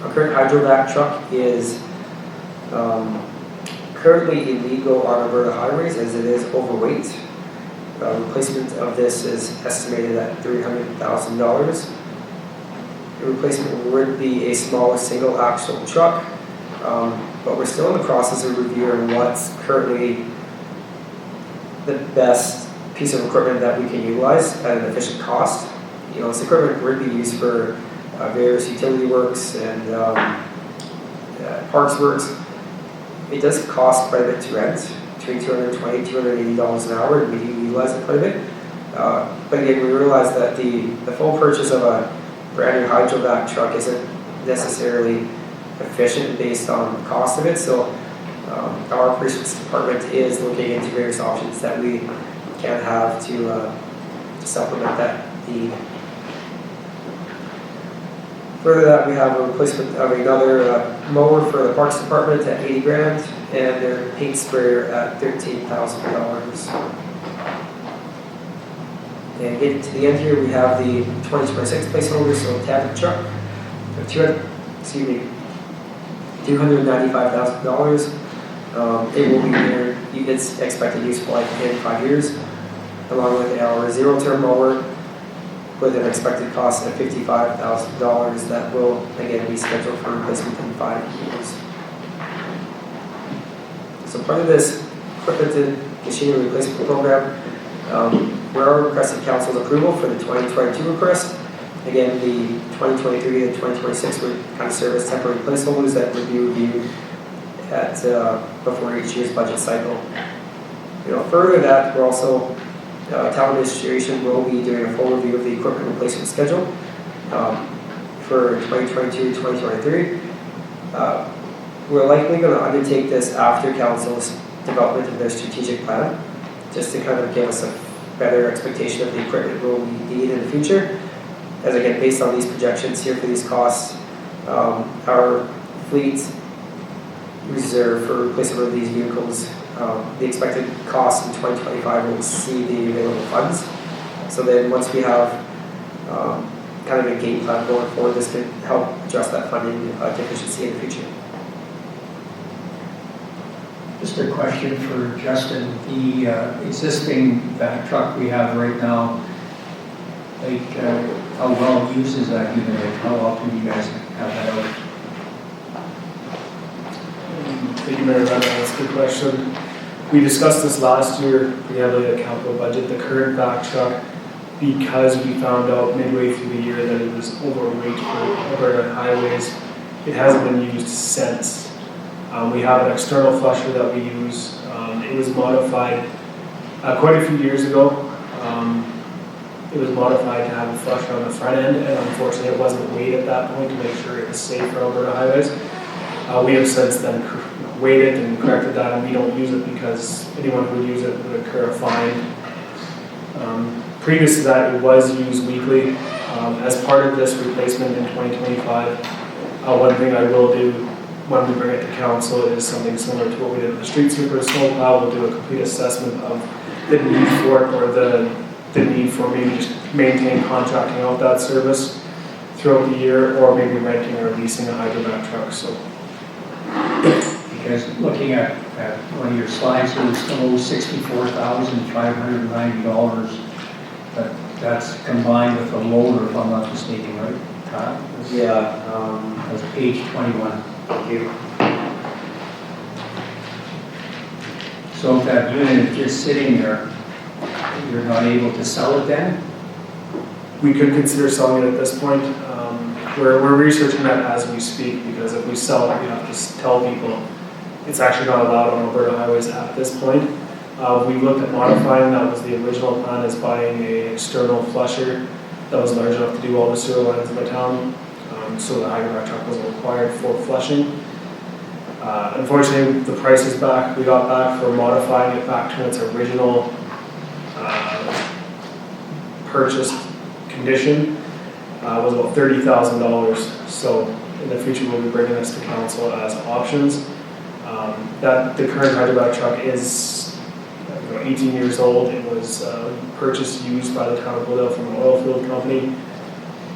Our current hydrovac truck is currently illegal on Alberta highways as it is overweight. Replacement of this is estimated at $300,000. The replacement would be a smaller single axle truck, but we're still in the process of reviewing what's currently the best piece of equipment that we can utilize at an efficient cost. You know, this equipment would be used for various utility works and parks works. It does cost quite a bit to rent, between $220 and $280 an hour, and we do utilize it quite a bit. But again, we realize that the full purchase of a brand new hydrovac truck isn't necessarily efficient based on the cost of it. So our operations department is looking into various options that we can have to supplement that need. Further that, we have a replacement of another mower for the Parks Department at $80,000 and their paint sprayer at $13,000. And getting to the end here, we have the 2026 placeholder, so Tavern truck, $295,000. It will be there, its expected useful life in 5 years, along with our zero-turn mower with an expected cost of $55,000 that will again be scheduled for replacement in 5 years. So part of this equipment and machinery replacement program, we're requesting council's approval for the 2022 request. Again, the 2023 and 2026 would kind of serve as temporary placeholders that would be reviewed at before each year's budget cycle. You know, further that, we're also town administration will be doing a full review of the equipment replacement schedule for 2022-2023. We're likely going to undertake this after council's development of their strategic plan, just to kind of give us a better expectation of the equipment we'll need in the future. As again, based on these projections here for these costs, our fleet reserve for replacement of these vehicles, the expected cost in 2025 will exceed the available funds. So then once we have kind of a game plan going forward, this could help address that funding deficiency in the future. Just a question for Justin. The existing vac truck we have right now, like how well used is that unit? Like how often do you guys have that out? Thank you, Mayor. That's a good question. We discussed this last year. We had a capital budget. The current vac truck, because we found out midway through the year that it was overweight for Alberta highways, it hasn't been used since. We have an external flusher that we use. It was modified quite a few years ago. It was modified to have a flusher on the front end, and unfortunately it wasn't weighed at that point to make sure it was safe for Alberta highways. We have since then weighted and corrected that, and we don't use it because anyone who would use it would incur a fine. Previous to that, it was used weekly. As part of this replacement in 2025, one thing I will do when we bring it to council is something similar to what we did with the street sweeper snowplow. We'll do a complete assessment of the need for it, or the need for maybe just maintain contracting out that service throughout the year, or maybe renting or leasing a hydrovac truck. So, Because looking at one of your slides, it was $64,590, but that's combined with the loader, if I'm not mistaken, right? Yeah. That's page 21. Thank you. So if that unit is just sitting there, you're not able to sell it then? we could consider selling it at this point. We're researching that as we speak, because if we sell it, we have to tell people it's actually not allowed on Alberta highways at this point. We looked at modifying. That was the original plan, is buying an external flusher that was large enough to do all the sewer lines in the town. So the hydrovac truck wasn't required for flushing. Unfortunately, the price is back. We got back for modifying it back to its original purchased condition. Was about $30,000. So in the future, we'll be bringing this to council as options. That the current hydrovac truck is 18 years old. It was purchased used by the town of Coaldale from an oil field company.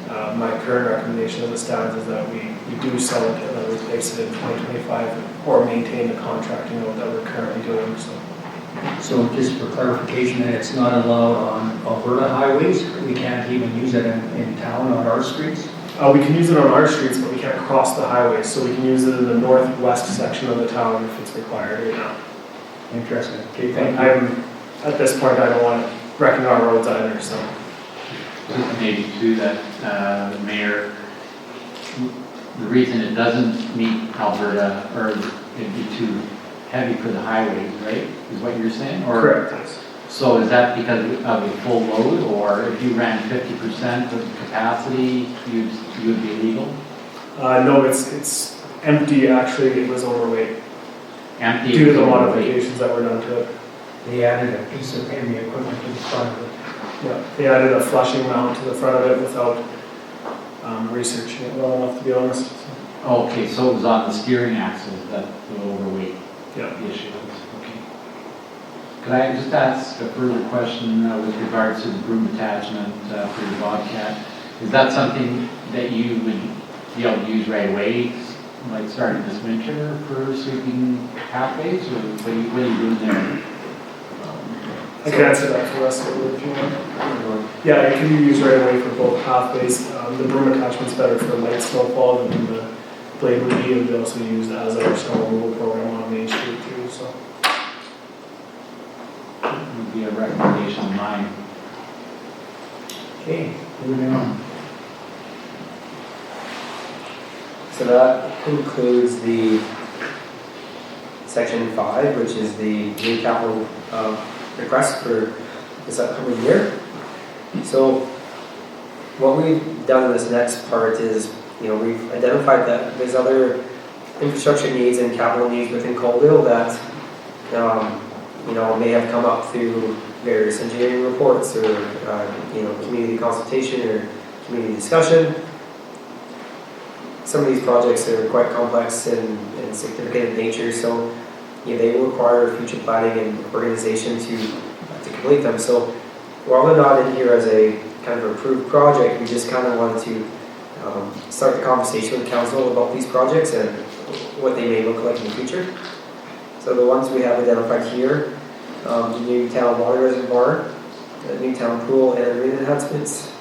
My current recommendation as it stands is that we do sell it and then replace it in 2025, or maintain the contracting note that we're currently doing. So So just for clarification, that it's not allowed on Alberta highways? We can't even use it in town on our streets? We can use it on our streets, but we can't cross the highway, so we can use it in the northwest section of the town if it's required right now. Interesting. Okay, thank you. At this point, I don't want to wrecking our roads either, so. Just maybe too that, the mayor, the reason it doesn't meet Alberta, or it'd be too heavy for the highways, right? Is what you're saying? Or Correct, yes. so is that because of a full load, or if you ran 50% of capacity, you would be legal? No, it's empty, actually, it was overweight, Empty? due to the is overweight. modifications that were done to it. They added a piece of heavy equipment to the front of it. Yeah, they added a flushing mount to the front of it without researching it well enough, to be honest. So, Okay, so it was on the steering axle that the overweight yeah. issue was, okay. Could I just ask a further question with regards to the broom attachment for your Bobcat? Is that something that you would be able to use right away, like starting this winter for sweeping pathways, or what are you doing there? I can answer that for us if you want. Yeah, it can be used right away for both pathways. The broom attachment's better for light snowfall, and then the blade would be also used as our snow removal program on Main Street too, so. Would be a recommendation of mine. Okay, moving on. So that concludes the section 5, which is the new capital request for this upcoming year. So what we've done in this next part is, we've identified that there's other infrastructure needs and capital needs within Coaldale that, may have come up through various engineering reports or, community consultation or community discussion. Some of these projects are quite complex and significant in nature, so they will require future planning and organization to complete them. So while they're not in here as a kind of approved project, we just kind of wanted to start the conversation with council about these projects and what they may look like in the future. So the ones we have identified here, the new town water reservoir, the new town pool and marine enhancements,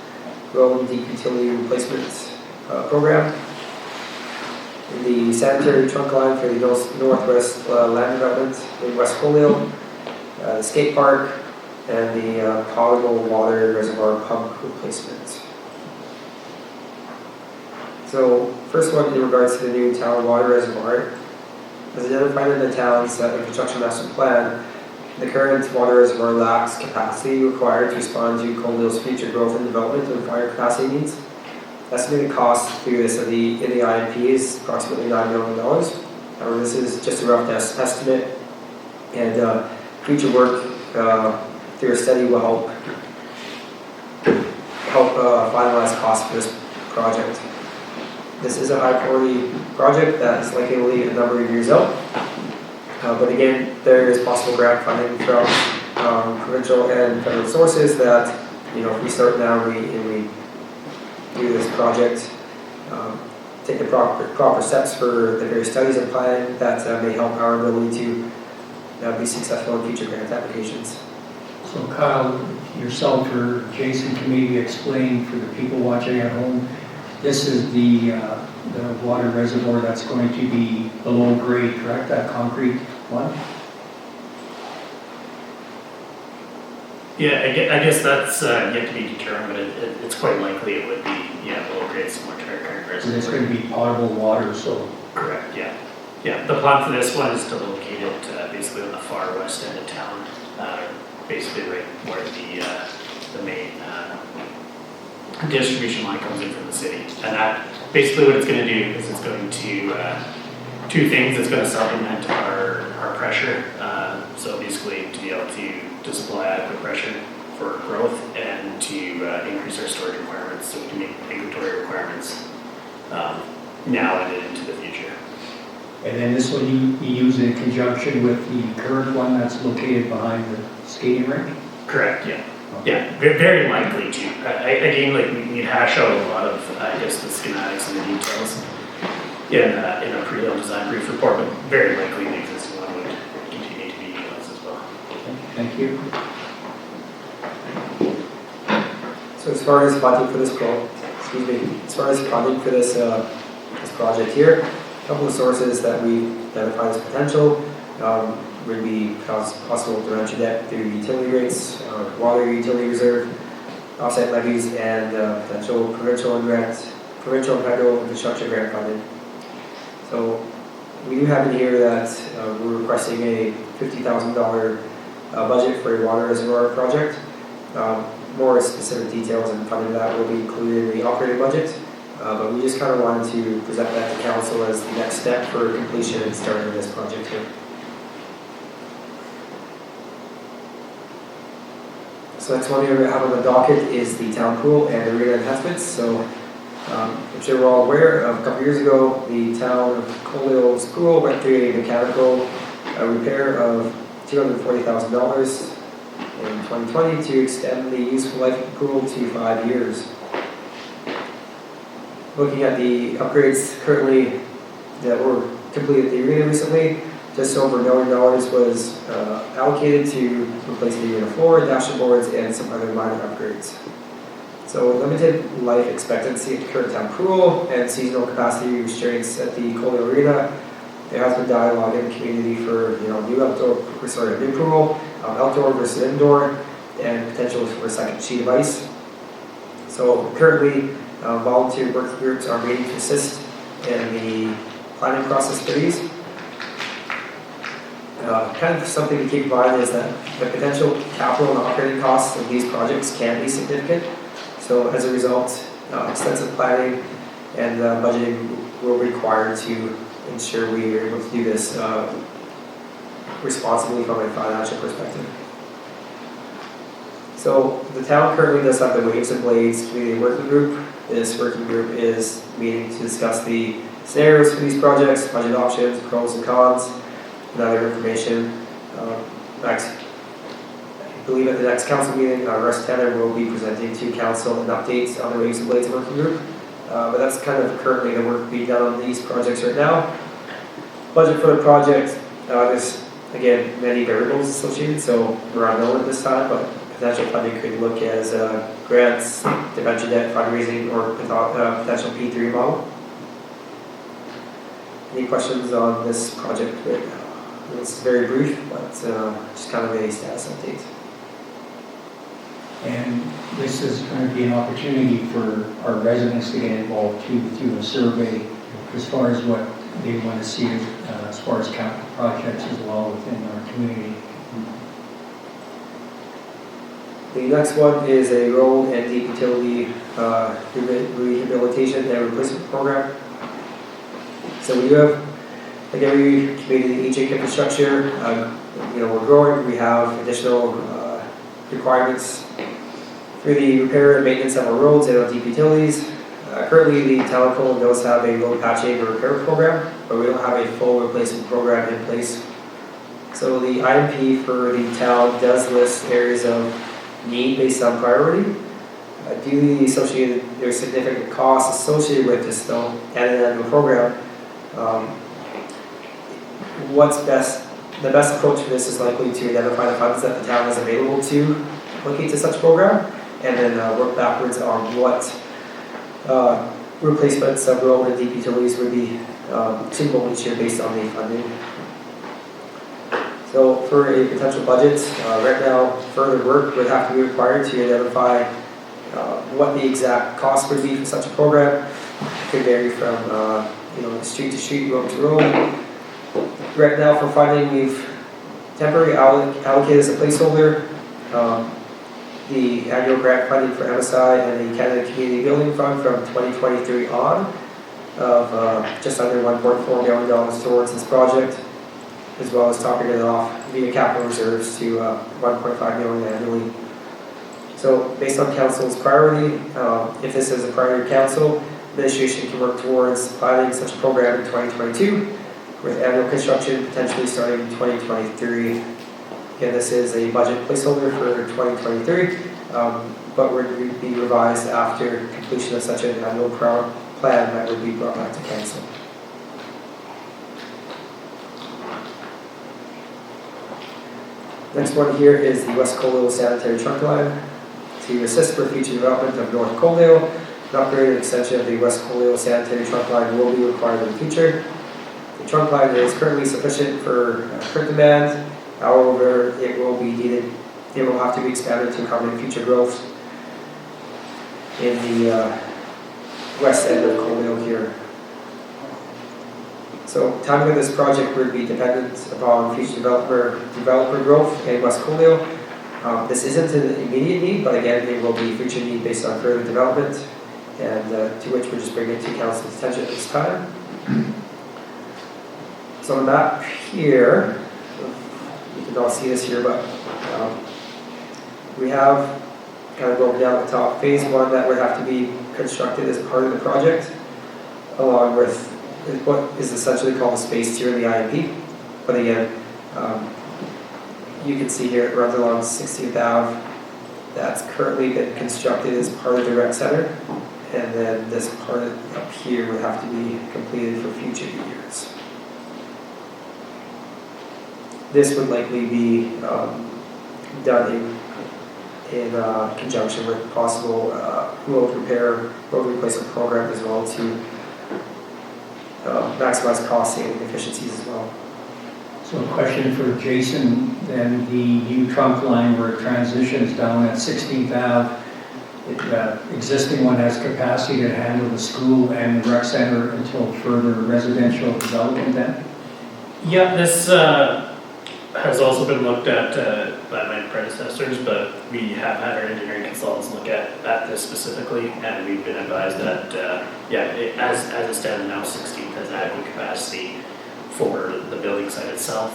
road and deep utility replacement program, the sanitary trunk line for the northwest land development in West Coalio, the Skatepark, and the Coalio water reservoir pump replacement. So first one in regards to the new town water reservoir, as identified in the town's infrastructure master plan, the current water reservoir lacks capacity required to respond to Coaldale's future growth and development and fire capacity needs. Estimated cost through this in the INP is approximately $9 million. However, this is just a rough estimate, and future work through a study will help finalize costs for this project. This is a high priority project that is likely to lead a number of years out. But again, there is possible grant funding from provincial and federal sources that, if we start now and we do this project, take the proper steps for the various studies and planning that may help our ability to be successful in future grant applications. So Kyle, yourself or Jason can maybe explain for the people watching at home, this is the water reservoir that's going to be below grade, correct? That concrete one? Yeah, I guess that's yet to be determined, but it's quite likely it would be, low grade similar to our current reservoir. And it's going to be potable water, so. Correct, yeah. Yeah, the plan for this one is to locate it basically on the far west end of town, basically right where the main distribution line comes in from the city. And that, basically what it's going to do is it's going to, two things, it's going to supplement our pressure. So basically to be able to supply adequate pressure for growth and to increase our storage requirements so we can meet regulatory requirements now and into the future. And then this one you use in conjunction with the current one that's located behind the skating rink? Correct, yeah. Yeah, very likely to. Again, we'd hash out a lot of, the schematics and the details in a pre-design brief report, but very likely the existing one would continue to be utilized as well. Thank you. So as far as funding for this as far as funding for this project here, a couple of sources that we identified as potential would be possible debenture debt through utility rates, water utility reserve, offset levies, and potential provincial and federal infrastructure grant funding. So we do have in here that we're requesting a $50,000 budget for a water reservoir project. More specific details and funding of that will be included in the operating budget, but we just kind of wanted to present that to council as the next step for completion and start of this project here. So next one here we have on the docket is the town pool and arena enhancements. So I'm sure we're all aware of a couple years ago, the town of Coalio's pool went through a mechanical repair of $240,000 in 2020 to extend the useful life of the pool to 5 years. Looking at the upgrades currently that were completed at the arena recently, just over $1 million was allocated to replace the arena floor, dashboards, and some other minor upgrades. So limited life expectancy at the current town pool and seasonal capacity restraints at the Coalio arena. There has been dialogue in the community for a new pool, outdoor versus indoor, and potential for a second sheet of ice. So currently, volunteer working groups are meeting to assist in the planning process for these. Kind of something to keep in mind is that the potential capital and operating costs of these projects can be significant. So as a result, extensive planning and budgeting will be required to ensure we are able to do this responsibly from a financial perspective. So the town currently does have the Waves and Blades Community Working Group. This working group is meeting to discuss the scenarios for these projects, budget options, pros and cons, and other information. I believe at the next council meeting, Russ Tanner will be presenting to council an update on the Waves and Blades working group. But that's kind of currently the work being done on these projects right now. Budget for the project, there's again many variables associated, so we're unknown at this time, but potential funding could look as grants, debenture debt, fundraising, or potential P3 model. Any questions on this project right now? It's very brief, but just kind of a status update. And this is going to be an opportunity for our residents to get involved too, through a survey as far as what they want to see as far as capital projects as well within our community. The next one is a road and deep utility rehabilitation and replacement program. So we do have, like every community, each infrastructure, we're growing, we have additional requirements for the repair and maintenance of our roads and our deep utilities. Currently, the Telecom does have a road patching and repair program, but we don't have a full replacement program in place. So the IMP for the town does list areas of need based on priority. Due to there's significant costs associated with this though, and an annual program. The best approach for this is likely to identify the funds that the town has available to allocate to such program, and then work backwards on what replacements of road and deep utilities would be suitable each year based on the funding. So for a potential budget, right now further work would have to be required to identify what the exact cost would be for such a program. It could vary from street to street, road to road. Right now for funding, we've temporarily allocated as a placeholder the annual grant funding for MSI and the Canada Community Building Fund from 2023 on of just under $1.4 million towards this project, as well as topping it off via capital reserves to $1.5 million annually. So based on council's priority, if this is a priority council, administration can work towards planning such a program in 2022, with annual construction potentially starting in 2023. Again, this is a budget placeholder for 2023, but would be revised after completion of such an annual plan that would be brought back to council. Next one here is the West Coalio sanitary trunk line. To assist for future development of North Coalio, an upgrade and extension of the West Coalio sanitary trunk line will be required in the future. The trunk line is currently sufficient for current demand. However, it will have to be expanded to accommodate future growth in the west end of Coalio here. So timing of this project would be dependent upon future developer growth in West Coalio. This isn't an immediate need, but again, it will be a future need based on further development, and to which we're just bringing it to council's attention at this time. So on the map here, you can all see this here, but we have kind of broken down the top phase 1 that would have to be constructed as part of the project, along with what is essentially called phase 2 in the IMP. But again, you can see here it runs along 16th Ave. That's currently been constructed as part of the rec center, and then this part up here would have to be completed for future years. This would likely be done in conjunction with possible road replacement program as well to maximize cost saving efficiencies as well. So a question for Jason, then the new trunk line where it transitions down at 16th Ave, the existing one has capacity to handle the school and the rec center until further residential development then? Yeah, this has also been looked at by my predecessors, but we have had our engineering consultants look at this specifically, and we've been advised that, as it stands now, 16th has adequate capacity for the building site itself.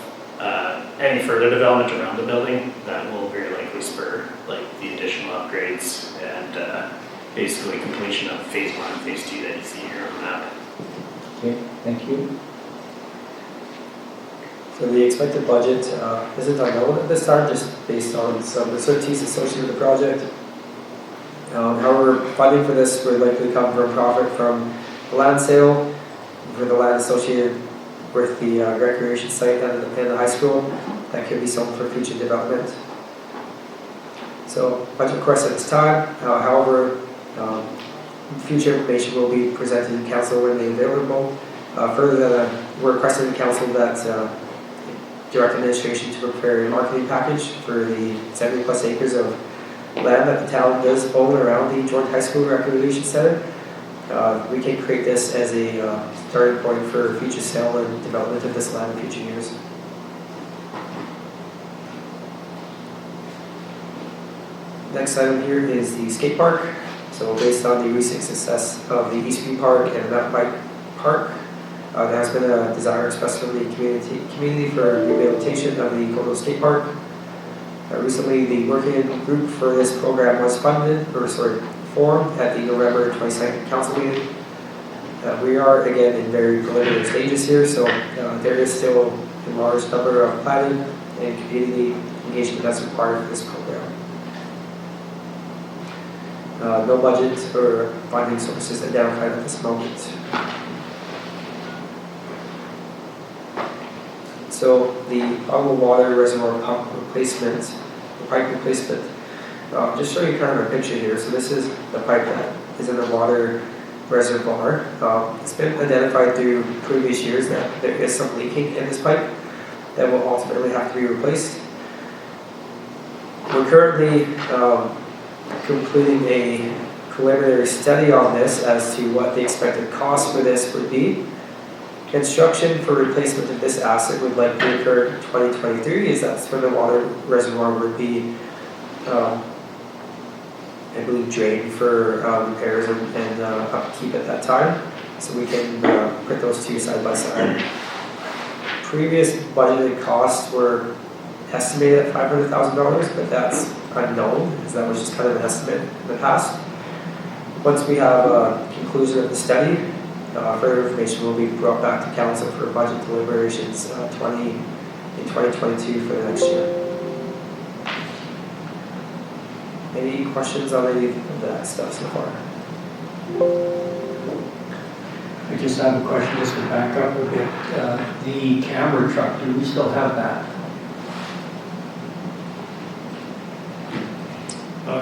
Any further development around the building, that will very likely spur like the additional upgrades and basically completion of phase 1 and phase 2 that you see here on the map. Okay, thank you. So the expected budget isn't unknown at this time, just based on some uncertainties associated with the project. However, funding for this would likely come from profit from the land sale, for the land associated with the recreation site and the high school that could be sold for future development. So budget requests at this time. However, future information will be presented to council when they're available. Further, we're requesting the council that direct administration to prepare a marketing package for the 70 plus acres of land that the town does own around the Joint High School Recreation Center. We can create this as a starting point for future sale and development of this land in future years. Next item here is the skate park. So based on the recent success of the Eastview Park and Mountain Bike Park, there has been a desire expressed from the community for rehabilitation of the Coalio skate park. Recently, the working group for this program was formed at the November 22nd council meeting. We are again in very preliminary stages here, so there is still a large number of planning and community engagement that's required for this program. No budget or funding sources identified at this moment. So the potable water reservoir pump replacement, the pipe replacement, just show you kind of a picture here. So this is the pipe that is in the water reservoir. It's been identified through previous years that there is some leaking in this pipe that will ultimately have to be replaced. We're currently completing a preliminary study on this as to what the expected cost for this would be. Construction for replacement of this asset would likely occur in 2023, as that's when the water reservoir would be, I believe, drained for repairs and upkeep at that time. So we can put those two side by side. Previous budgeted costs were estimated at $500,000, but that's unknown, as that was just kind of an estimate in the past. Once we have a conclusion of the study, further information will be brought back to council for budget deliberations in 2022 for the next year. Any questions on any of that stuff so far? I just have a question, just to back up a bit. The camera truck, do we still have that?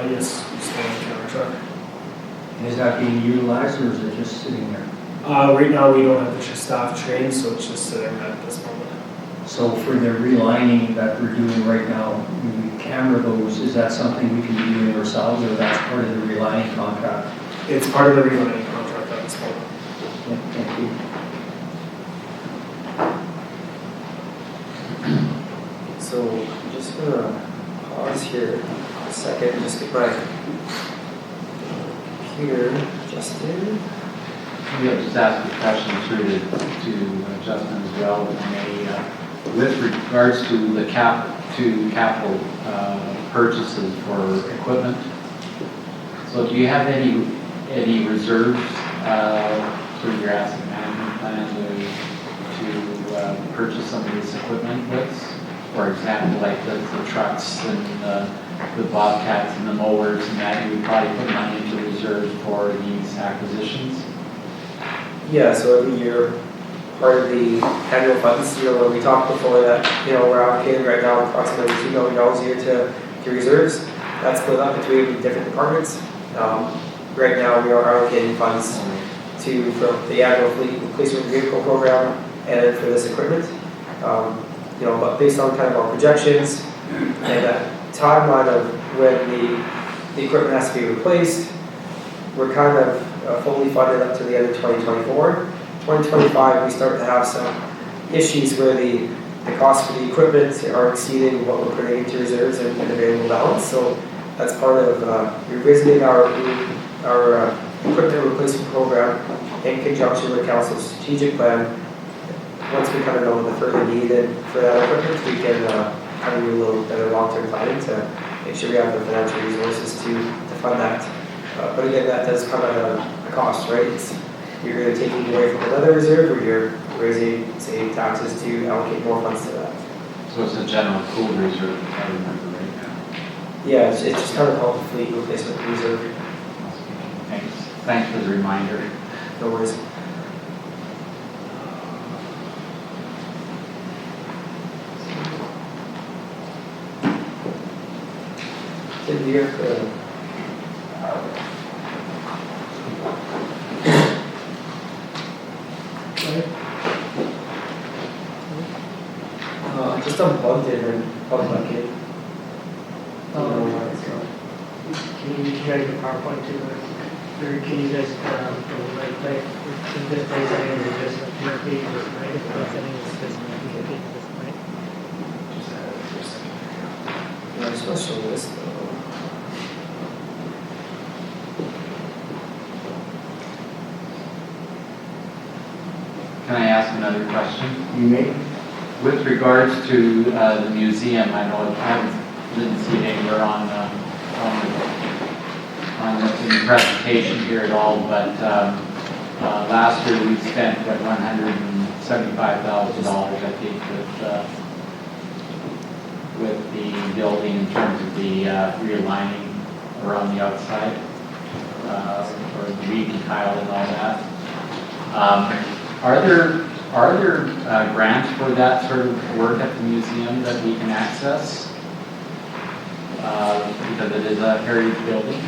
Yes, we still have a counter truck. And is that being utilized or is it just sitting there? Right now, we don't have the staff trained, so it's just sitting at this moment. So for the relining that we're doing right now, when we camera those, is that something we can be doing ourselves or that's part of the relining contract? It's part of the relining contract at this moment. Yeah, thank you. So I'm just gonna pause here for a second, just get my computer adjusted. Maybe I'll just ask a question through to Justin as well, if I may. With regards to the capital purchases for equipment. So do you have any reserves through your asset management plan to purchase some of this equipment with? For example, like the trucks and the bobcats and the mowers and that, you would probably put money into reserve for these acquisitions? Yeah, so every year, part of the annual funds, when we talked before that, we're allocating right now approximately $2 million a year to reserves. That's split up between different departments. Right now, we are allocating funds for the annual fleet replacement vehicle program and for this equipment. But based on kind of our projections and that timeline of when the equipment has to be replaced, we're kind of fully funded up to the end of 2024. 2025, we start to have some issues where the costs for the equipment are exceeding what we're putting into reserves and available balance. So that's part of revisiting our equipment replacement program in conjunction with council's strategic plan. Once we kind of know the further need for that equipment, we can kind of do a little better long-term planning to make sure we have the financial resources to fund that. But again, that does come at a cost, right? You're either taking away from another reserve or you're raising, say, taxes to allocate more funds to that. So it's a general pool reserve, if I remember right now. Yeah, it's just kind of called the fleet replacement reserve. Thanks for the reminder. No worries. Good year. Just unplugged it and plugged back in. Can you guys the PowerPoint too? Or can you guys like in this place I mean just your page this night if it's any this night? Just add it for a second. Yeah, I just want to show this though. Can I ask another question? You may. With regards to the museum, I know didn't see it anywhere in the presentation here at all, but last year we spent $175,000, I think, with the building in terms of the realigning around the outside, or the reading tile and all that. Are there grants for that sort of work at the museum that we can access? Because it is a heritage building.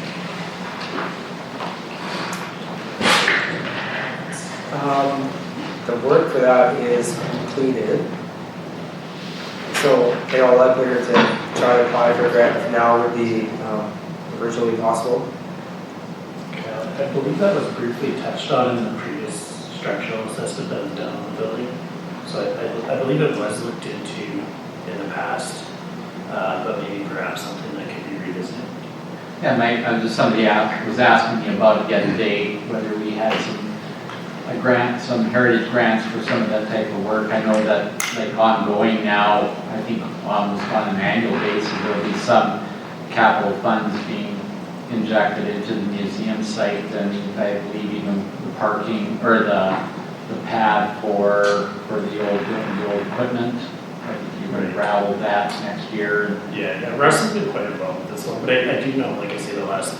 The work for that is completed. So, likelier to try to apply for a grant now would be virtually impossible. I believe that was briefly touched on in the previous structural assessment that was done on the building. So I believe it was looked into in the past, but maybe perhaps something that could be revisited. Yeah, somebody was asking me about it the other day, whether we had some heritage grants for some of that type of work. I know that like ongoing now, I think almost on an annual basis, there will be some capital funds being injected into the museum site, and I believe even the parking or the pad for the old equipment. I think you're going to gravel that next year. Yeah, Russ has been quite involved with this one, but I do know, like I say, the last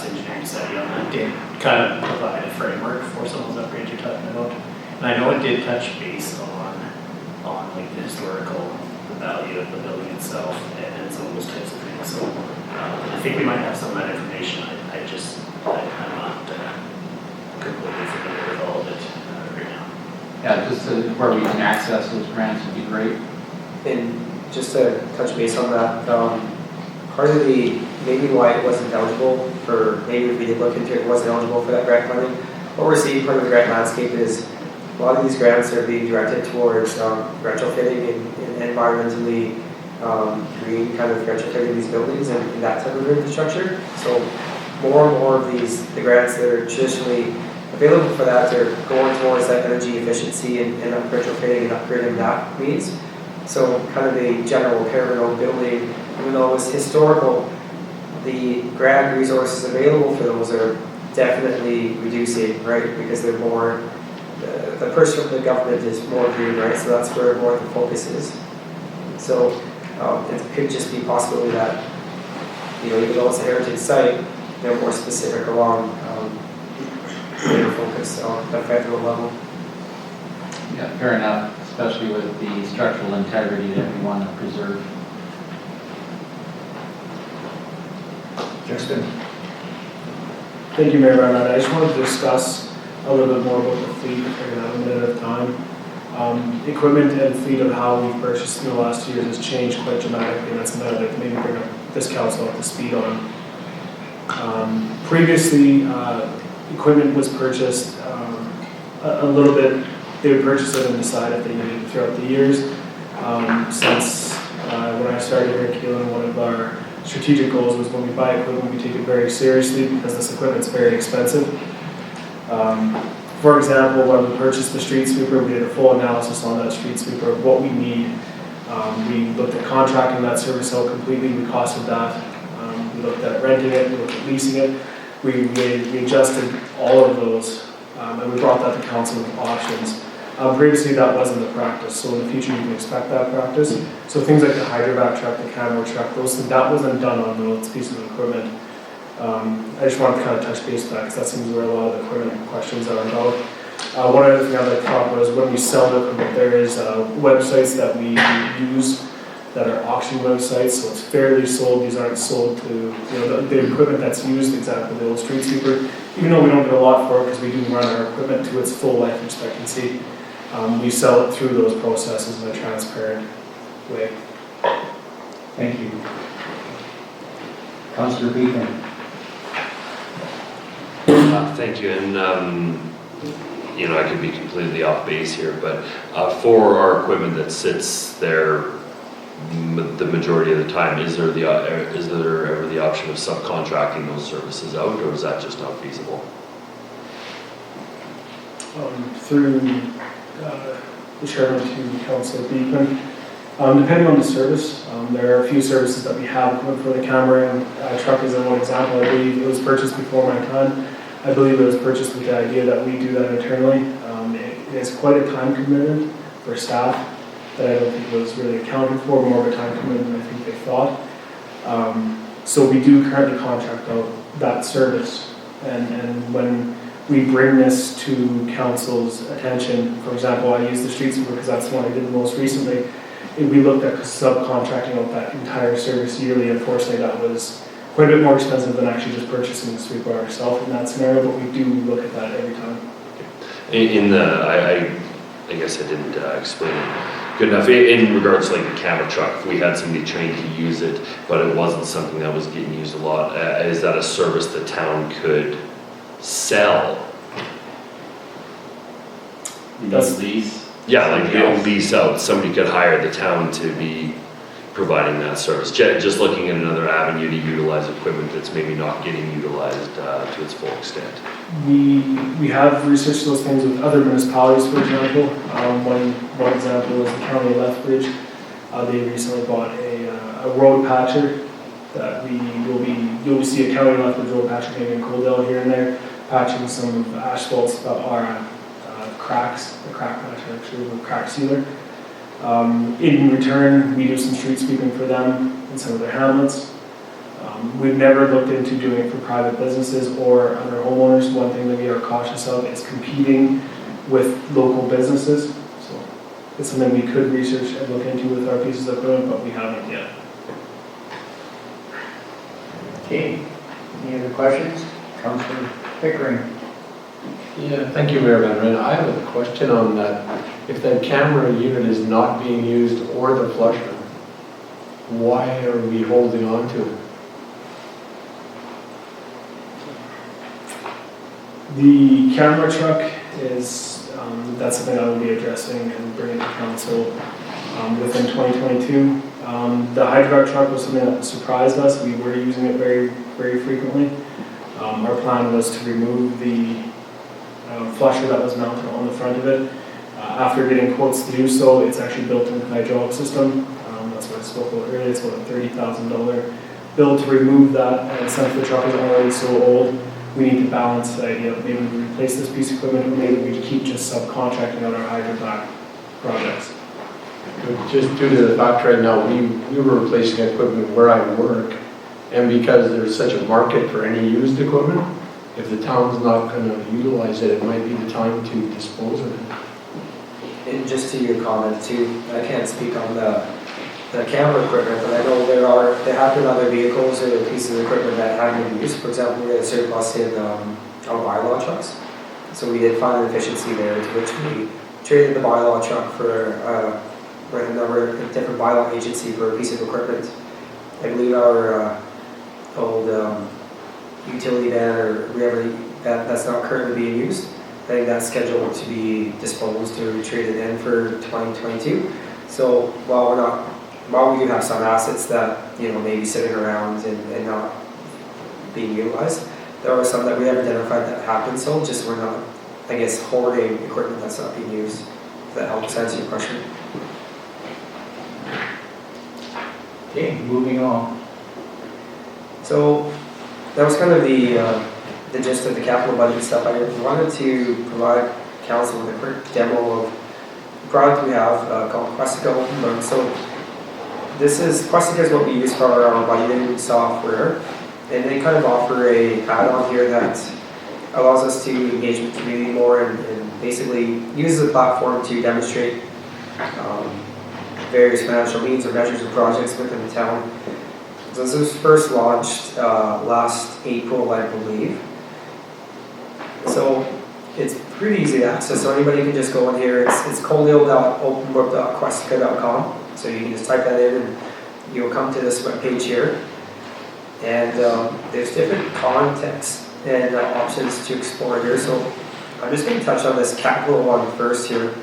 engineering study on that did kind of provide a framework for some of those upgrades you're talking about. And I know it did touch base on like the historical, the value of the building itself, and some of those types of things. So I think we might have some of that information, I'm not completely familiar with all of it right now. Yeah, just where we can access those grants would be great. And just to touch base on that, part of the, maybe why it wasn't eligible for, maybe if we did look into it, it wasn't eligible for that grant funding. What we're seeing part of the grant landscape is a lot of these grants are being directed towards retrofitting and environmentally green kind of retrofitting these buildings and that type of infrastructure. So more and more of the grants that are traditionally available for that are going towards that energy efficiency and retrofitting and upgrading that means. So kind of a general caravan building, even though it's historical, the grant resources available for those are definitely reducing, right? Because they're more, the push from the government is more green, right? So that's where more the focus is. So it could just be possibility that, even though it's a heritage site, they're more specific along their focus on the federal level. Yeah, fair enough, especially with the structural integrity that we want to preserve. Justin? Thank you, Mayor Barnett. I just wanted to discuss a little bit more about the fleet if I can have a minute of time. Equipment and fleet of how we've purchased in the last 2 years has changed quite dramatically, and that's something I'd like to maybe bring up this council up to speed on. Previously, equipment was purchased a little bit. They would purchase it and decide if they needed it throughout the years. Since when I started here at Keelan, one of our strategic goals was when we buy equipment, we take it very seriously because this equipment's very expensive. For example, when we purchased the street sweeper, we did a full analysis on that street sweeper of what we need. We looked at contracting that service out completely, we costed that. We looked at renting it, we looked at leasing it. We adjusted all of those, and we brought that to council with options. Previously, that wasn't the practice, so in the future, you can expect that practice. So things like the hydrovac truck, the camera truck, those things, that wasn't done on those pieces of equipment. I just wanted to kind of touch base on that because that seems where a lot of the equipment questions are about. One other thing I'd like to talk about is when we sell the equipment, there is websites that we use that are auction websites, so it's fairly sold. These aren't sold to the equipment that's used, example, the old street sweeper. Even though we don't get a lot for it because we do run our equipment to its full life expectancy, we sell it through those processes in a transparent way. Thank you. Councillor Beacon. Thank you, and I could be completely off base here, but for our equipment that sits there the majority of the time, is there ever the option of subcontracting those services out, or is that just not feasible? Through the chairman to Councillor Beekman, depending on the service, there are a few services that we have for the camera and truck is one example. I believe it was purchased before my time. I believe it was purchased with the idea that we do that internally. It is quite a time commitment for staff that I don't think was really accounted for, more of a time commitment than I think they thought. So we do currently contract out that service, and when we bring this to council's attention, for example, I use the street sweeper because that's the one I did the most recently. We looked at subcontracting out that entire service yearly. Unfortunately, that was quite a bit more expensive than actually just purchasing the sweeper ourselves in that scenario, but we do look at that every time. I guess I didn't explain it good enough. In regards to like the camera truck, if we had somebody trained to use it, but it wasn't something that was getting used a lot, is that a service the town could sell? Does these? Yeah, like lease out. Somebody could hire the town to be providing that service. Just looking at another avenue to utilize equipment that's maybe not getting utilized to its full extent. We have researched those things with other municipalities, for example. One example is the county of Lethbridge. They recently bought a road patcher that you'll see a county of Lethbridge road patcher maybe in Coaldale here and there, patching some of the asphalts that are cracks, the crack patcher actually, with crack sealer. In return, we do some street sweeping for them in some of their hamlets. We've never looked into doing it for private businesses or other homeowners. One thing that we are cautious of is competing with local businesses. So it's something we could research and look into with our pieces of equipment, but we haven't yet. Okay, any other questions? Councillor Pickering? Yeah, thank you, Mayor Van Ryn. I have a question on that. If that camera unit is not being used or the flusher, why are we holding on to it? The camera truck is, that's something I will be addressing and bringing to council within 2022. The hydraulic truck was something that surprised us. We were using it very, very frequently. Our plan was to remove the flusher that was mounted on the front of it. After getting quotes to do so, it's actually built in the hydraulic system. That's what I spoke about earlier. It's about a $30,000 bill to remove that, and since the truck is already so old, we need to balance the idea of maybe we replace this piece of equipment, or maybe we keep just subcontracting out our hydrovac projects. Just due to the fact right now, we were replacing equipment where I work, and because there's such a market for any used equipment, if the town's not going to utilize it, it might be the time to dispose of it. And just to your comment too, I can't speak on the camera equipment, but I know there have been other vehicles or pieces of equipment that haven't been used. For example, we had a surplus in our bylaw trucks. So we did find an efficiency there, to which we traded the bylaw truck for another different bylaw agency for a piece of equipment. I believe our old utility van or whatever that's not currently being used, I think that's scheduled to be disposed or traded in for 2022. So while we do have some assets that may be sitting around and not being utilized, there are some that we have identified that have been sold, just we're not, I guess, hoarding equipment that's not being used. If that helps answer your question. Okay, moving on. So that was kind of the gist of the capital budget stuff. I wanted to provide council with a quick demo of the product we have called Questica Open Book. So Questica is what we use for our budgeting software, and they kind of offer a add-on here that allows us to engage with the community more and basically uses a platform to demonstrate various financial needs or measures of projects within the town. So this was first launched last April, I believe. So it's pretty easy to access, so anybody can just go in here. It's coalio.openbook.questica.com. So you can just type that in and you'll come to this web page here. And there's different contexts and options to explore here. So I'm just going to touch on this capital one first here.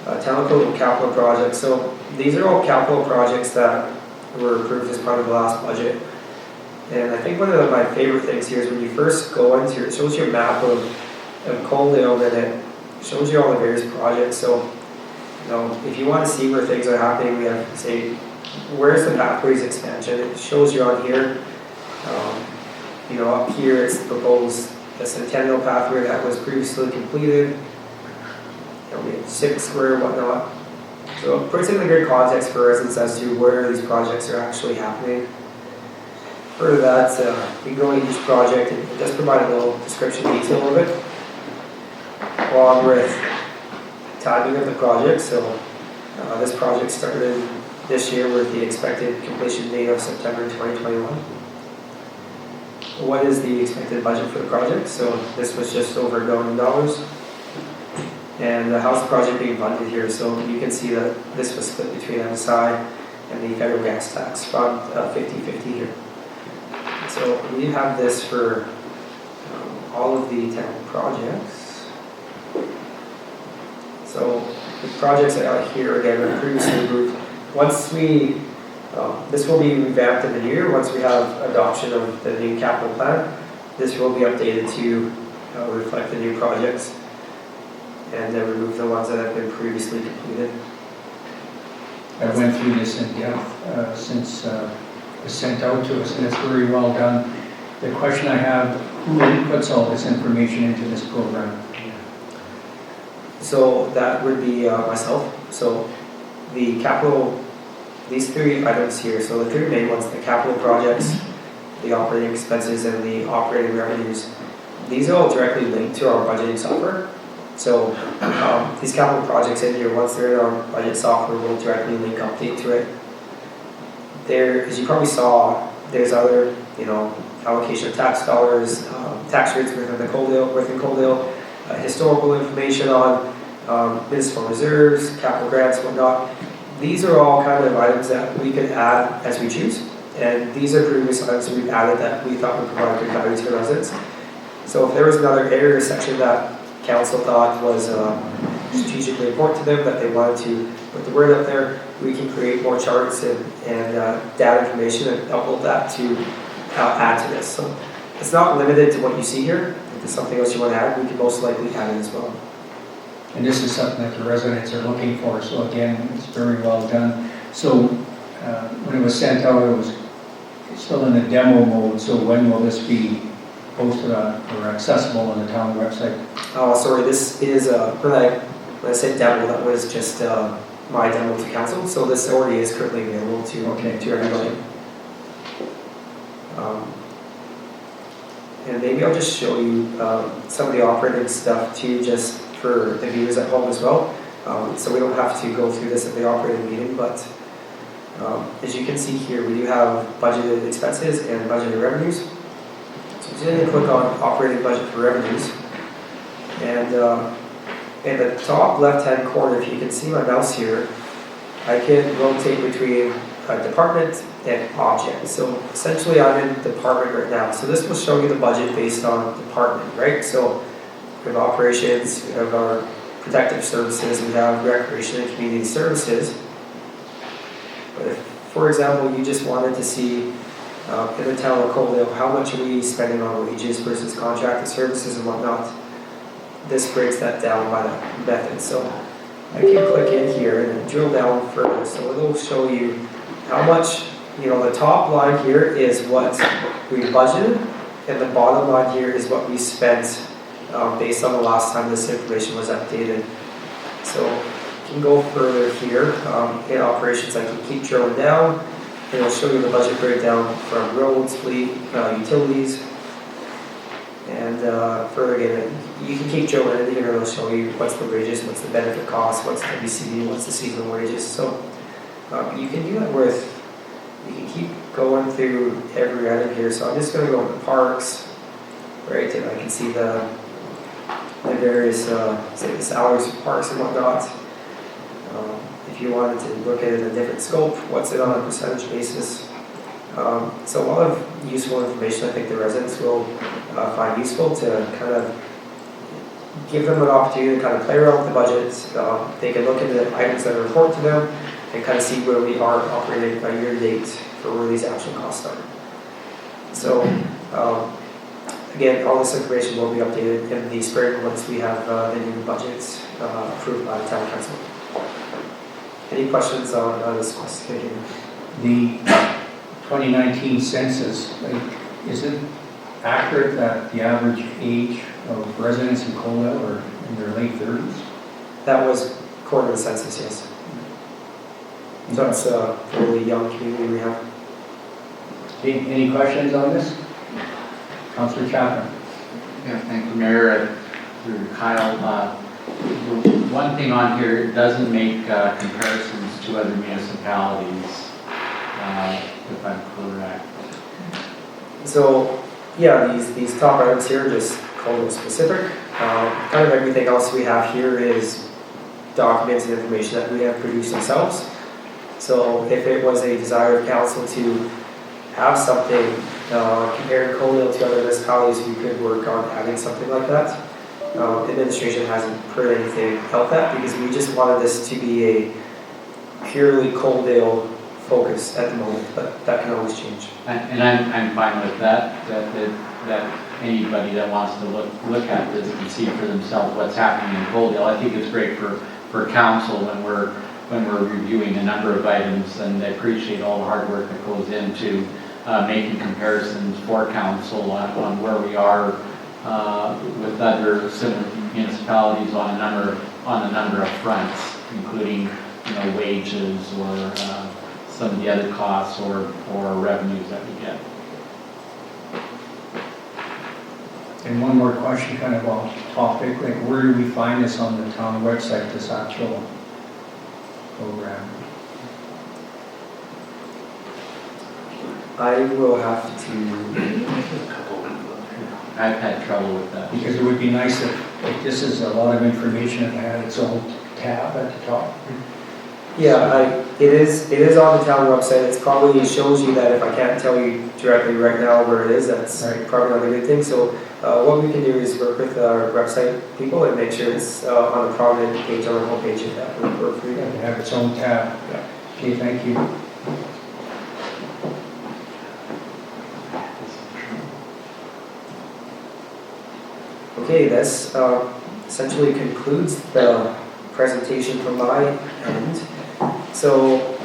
Telecom capital projects. So these are all capital projects that were approved as part of the last budget. And I think one of my favorite things here is when you first go into it, shows you a map of Coalio, and it shows you all the various projects. So, if you want to see where things are happening, we have to say, where's the pathways expansion? It shows you on here. Up here it's proposed a centennial pathway that was previously completed. We have 6 square, whatnot. So it puts it in a good context for residents as to where these projects are actually happening. Further that, we can go into each project and it does provide a little description detail of it, along with timing of the project. So this project started this year with the expected completion date of September 2021. What is the expected budget for the project? So this was just over $1 million. And how's the project being funded here? So you can see that this was split between MSI and the federal gas tax fund, 50-50 here. So we have this for all of the 10 projects. So the projects that are here again are previously approved. Once we, this will be revamped in the new year. Once we have adoption of the new capital plan, this will be updated to reflect the new projects and then remove the ones that have been previously completed. I went through this in depth since it was sent out to us, and it's very well done. The question I have, who inputs all this information into this program? So that would be myself. So the capital, these 3 items here, so the 3 main ones, the capital projects, the operating expenses, and the operating revenues, these are all directly linked to our budgeting software. So these capital projects in here, once they're in our budget software, will directly link update to it. There, as you probably saw, there's other, allocation of tax dollars, tax rates within Coaldale, historical information on municipal reserves, capital grants, whatnot. These are all kind of items that we could add as we choose. And these are previous items we've added that we thought would provide good value to residents. So if there was another area or section that council thought was strategically important to them, that they wanted to put the word up there, we can create more charts and data information and upload that to add to this. So it's not limited to what you see here. If there's something else you want to add, we can most likely add it as well. And this is something that the residents are looking for, so again, it's very well done. So when it was sent out, it was still in the demo mode, so when will this be posted on, or accessible on the town website? Oh, sorry, this is, when I said demo, that was just my demo to council, so this already is currently available to everybody. And maybe I'll just show you some of the operating stuff too, just for the viewers at home as well. So we don't have to go through this at the operating meeting, but as you can see here, we do have budgeted expenses and budgeted revenues. So I'm going to click on operating budget for revenues. And in the top left-hand corner, if you can see my mouse here, I can rotate between a department and object. So essentially I'm in department right now. So this will show you the budget based on department, right? So we have operations, we have our protective services, we have recreation and community services. But if, for example, you just wanted to see in the town of Coalio, how much are we spending on wages versus contracted services and whatnot, this breaks that down by that method. So I can click in here and drill down further. So it'll show you how much, the top line here is what we budgeted, and the bottom line here is what we spent based on the last time this information was updated. So you can go further here. In operations, I can keep drilling down, and it'll show you the budget breakdown from roads, fleet, utilities, and further again, you can keep drilling in here, and it'll show you what's the wages, what's the benefit cost, what's the WCD, what's the seasonal wages. So you can do that you can keep going through every item here. So I'm just going to go into parks, right, and I can see the various, say the salaries for parks and whatnot. If you wanted to look at it in a different scope, what's it on a percentage basis? So a lot of useful information I think the residents will find useful to kind of give them an opportunity to kind of play around with the budgets. They can look at the items that are important to them and kind of see where we are operating by year to date for where these actual costs are. So again, all this information will be updated in the spring once we have the new budgets approved by the town council. Any questions on this question? The 2019 census, is it accurate that the average age of residents in Coalio are in their late 30s? That was according to the census, yes. So it's a fairly young community we have. Any questions on this? Councillor Chapman. Yeah, thank you, Mayor. Through Kyle, one thing on here, it doesn't make comparisons to other municipalities, if I'm correct. So, yeah, these top items here are just Coalio specific. Kind of everything else we have here is documents and information that we have produced ourselves. So if it was a desire of council to have something compared Coalio to other municipalities, we could work on adding something like that. Administration hasn't put anything about that because we just wanted this to be a purely Coaldale focus at the moment, but that can always change. And I'm fine with that anybody that wants to look at this and see for themselves what's happening in Coalio. I think it's great for council when we're reviewing a number of items, and I appreciate all the hard work that goes into making comparisons for council on where we are with other similar municipalities on a number of fronts, including wages or some of the other costs or revenues that we get. And one more question, kind of off topic, like where do we find this on the town website, this actual program? I will have to, I've had trouble with that. Because it would be nice if this is a lot of information, if it had its own tab at the top. it is on the town website. It's probably, it shows you that if I can't tell you directly right now where it is, that's Right. probably not a good thing. So what we can do is work with our website people and make sure it's on a prominent page on our homepage if that would work for you. To have its own tab. Okay, thank you. Okay, this essentially concludes the presentation from my end. So,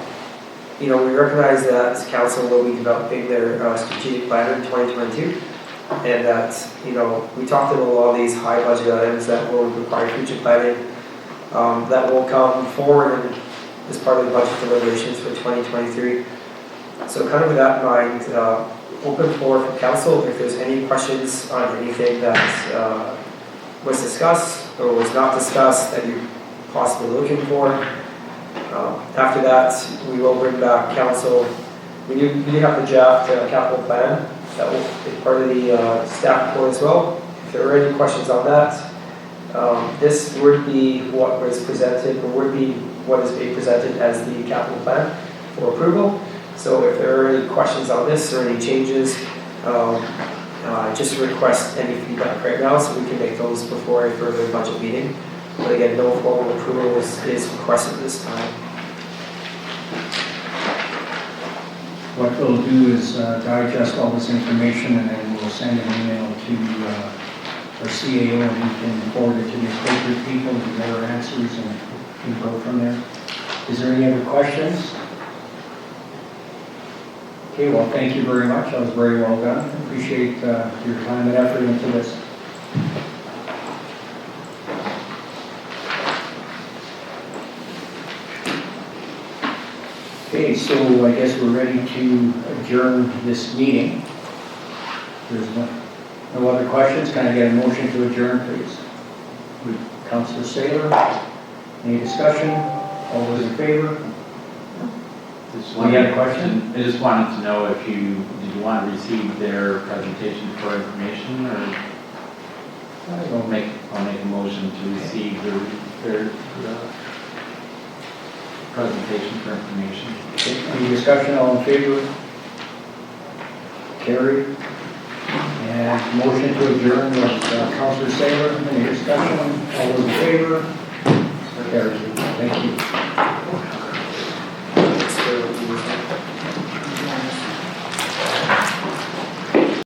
we recognize that council will be developing their strategic plan in 2022, and that, we talked about all these high budget items that will require future planning that will come forward as part of the budget deliberations for 2023. So kind of with that in mind, open floor for council, if there's any questions on anything that was discussed or was not discussed that you're possibly looking for. After that, we will bring back council. We do have the draft capital plan that will be part of the staff report as well. If there are any questions on that, this would be what was presented, or would be what is being presented as the capital plan for approval. So if there are any questions on this or any changes, just request any feedback right now so we can make those before a further budget meeting. But again, no formal approval is requested this time. What we'll do is digest all this information and then we'll send an email to our CAO and he can forward it to the appropriate people to their answers and go from there. Is there any other questions? Okay, well, thank you very much. That was very well done. Appreciate your time and effort into this. Okay, so I guess we're ready to adjourn this meeting. There's no other questions. Can I get a motion to adjourn, please? Councillor Saylor, any discussion? All those in favor? Any other question? I just wanted to know if did you want to receive their presentation for information, or I'll make a motion to receive their presentation for information. Okay, any discussion? All in favor? Carried. And motion to adjourn was Councillor Saylor. Any discussion? All those in favor?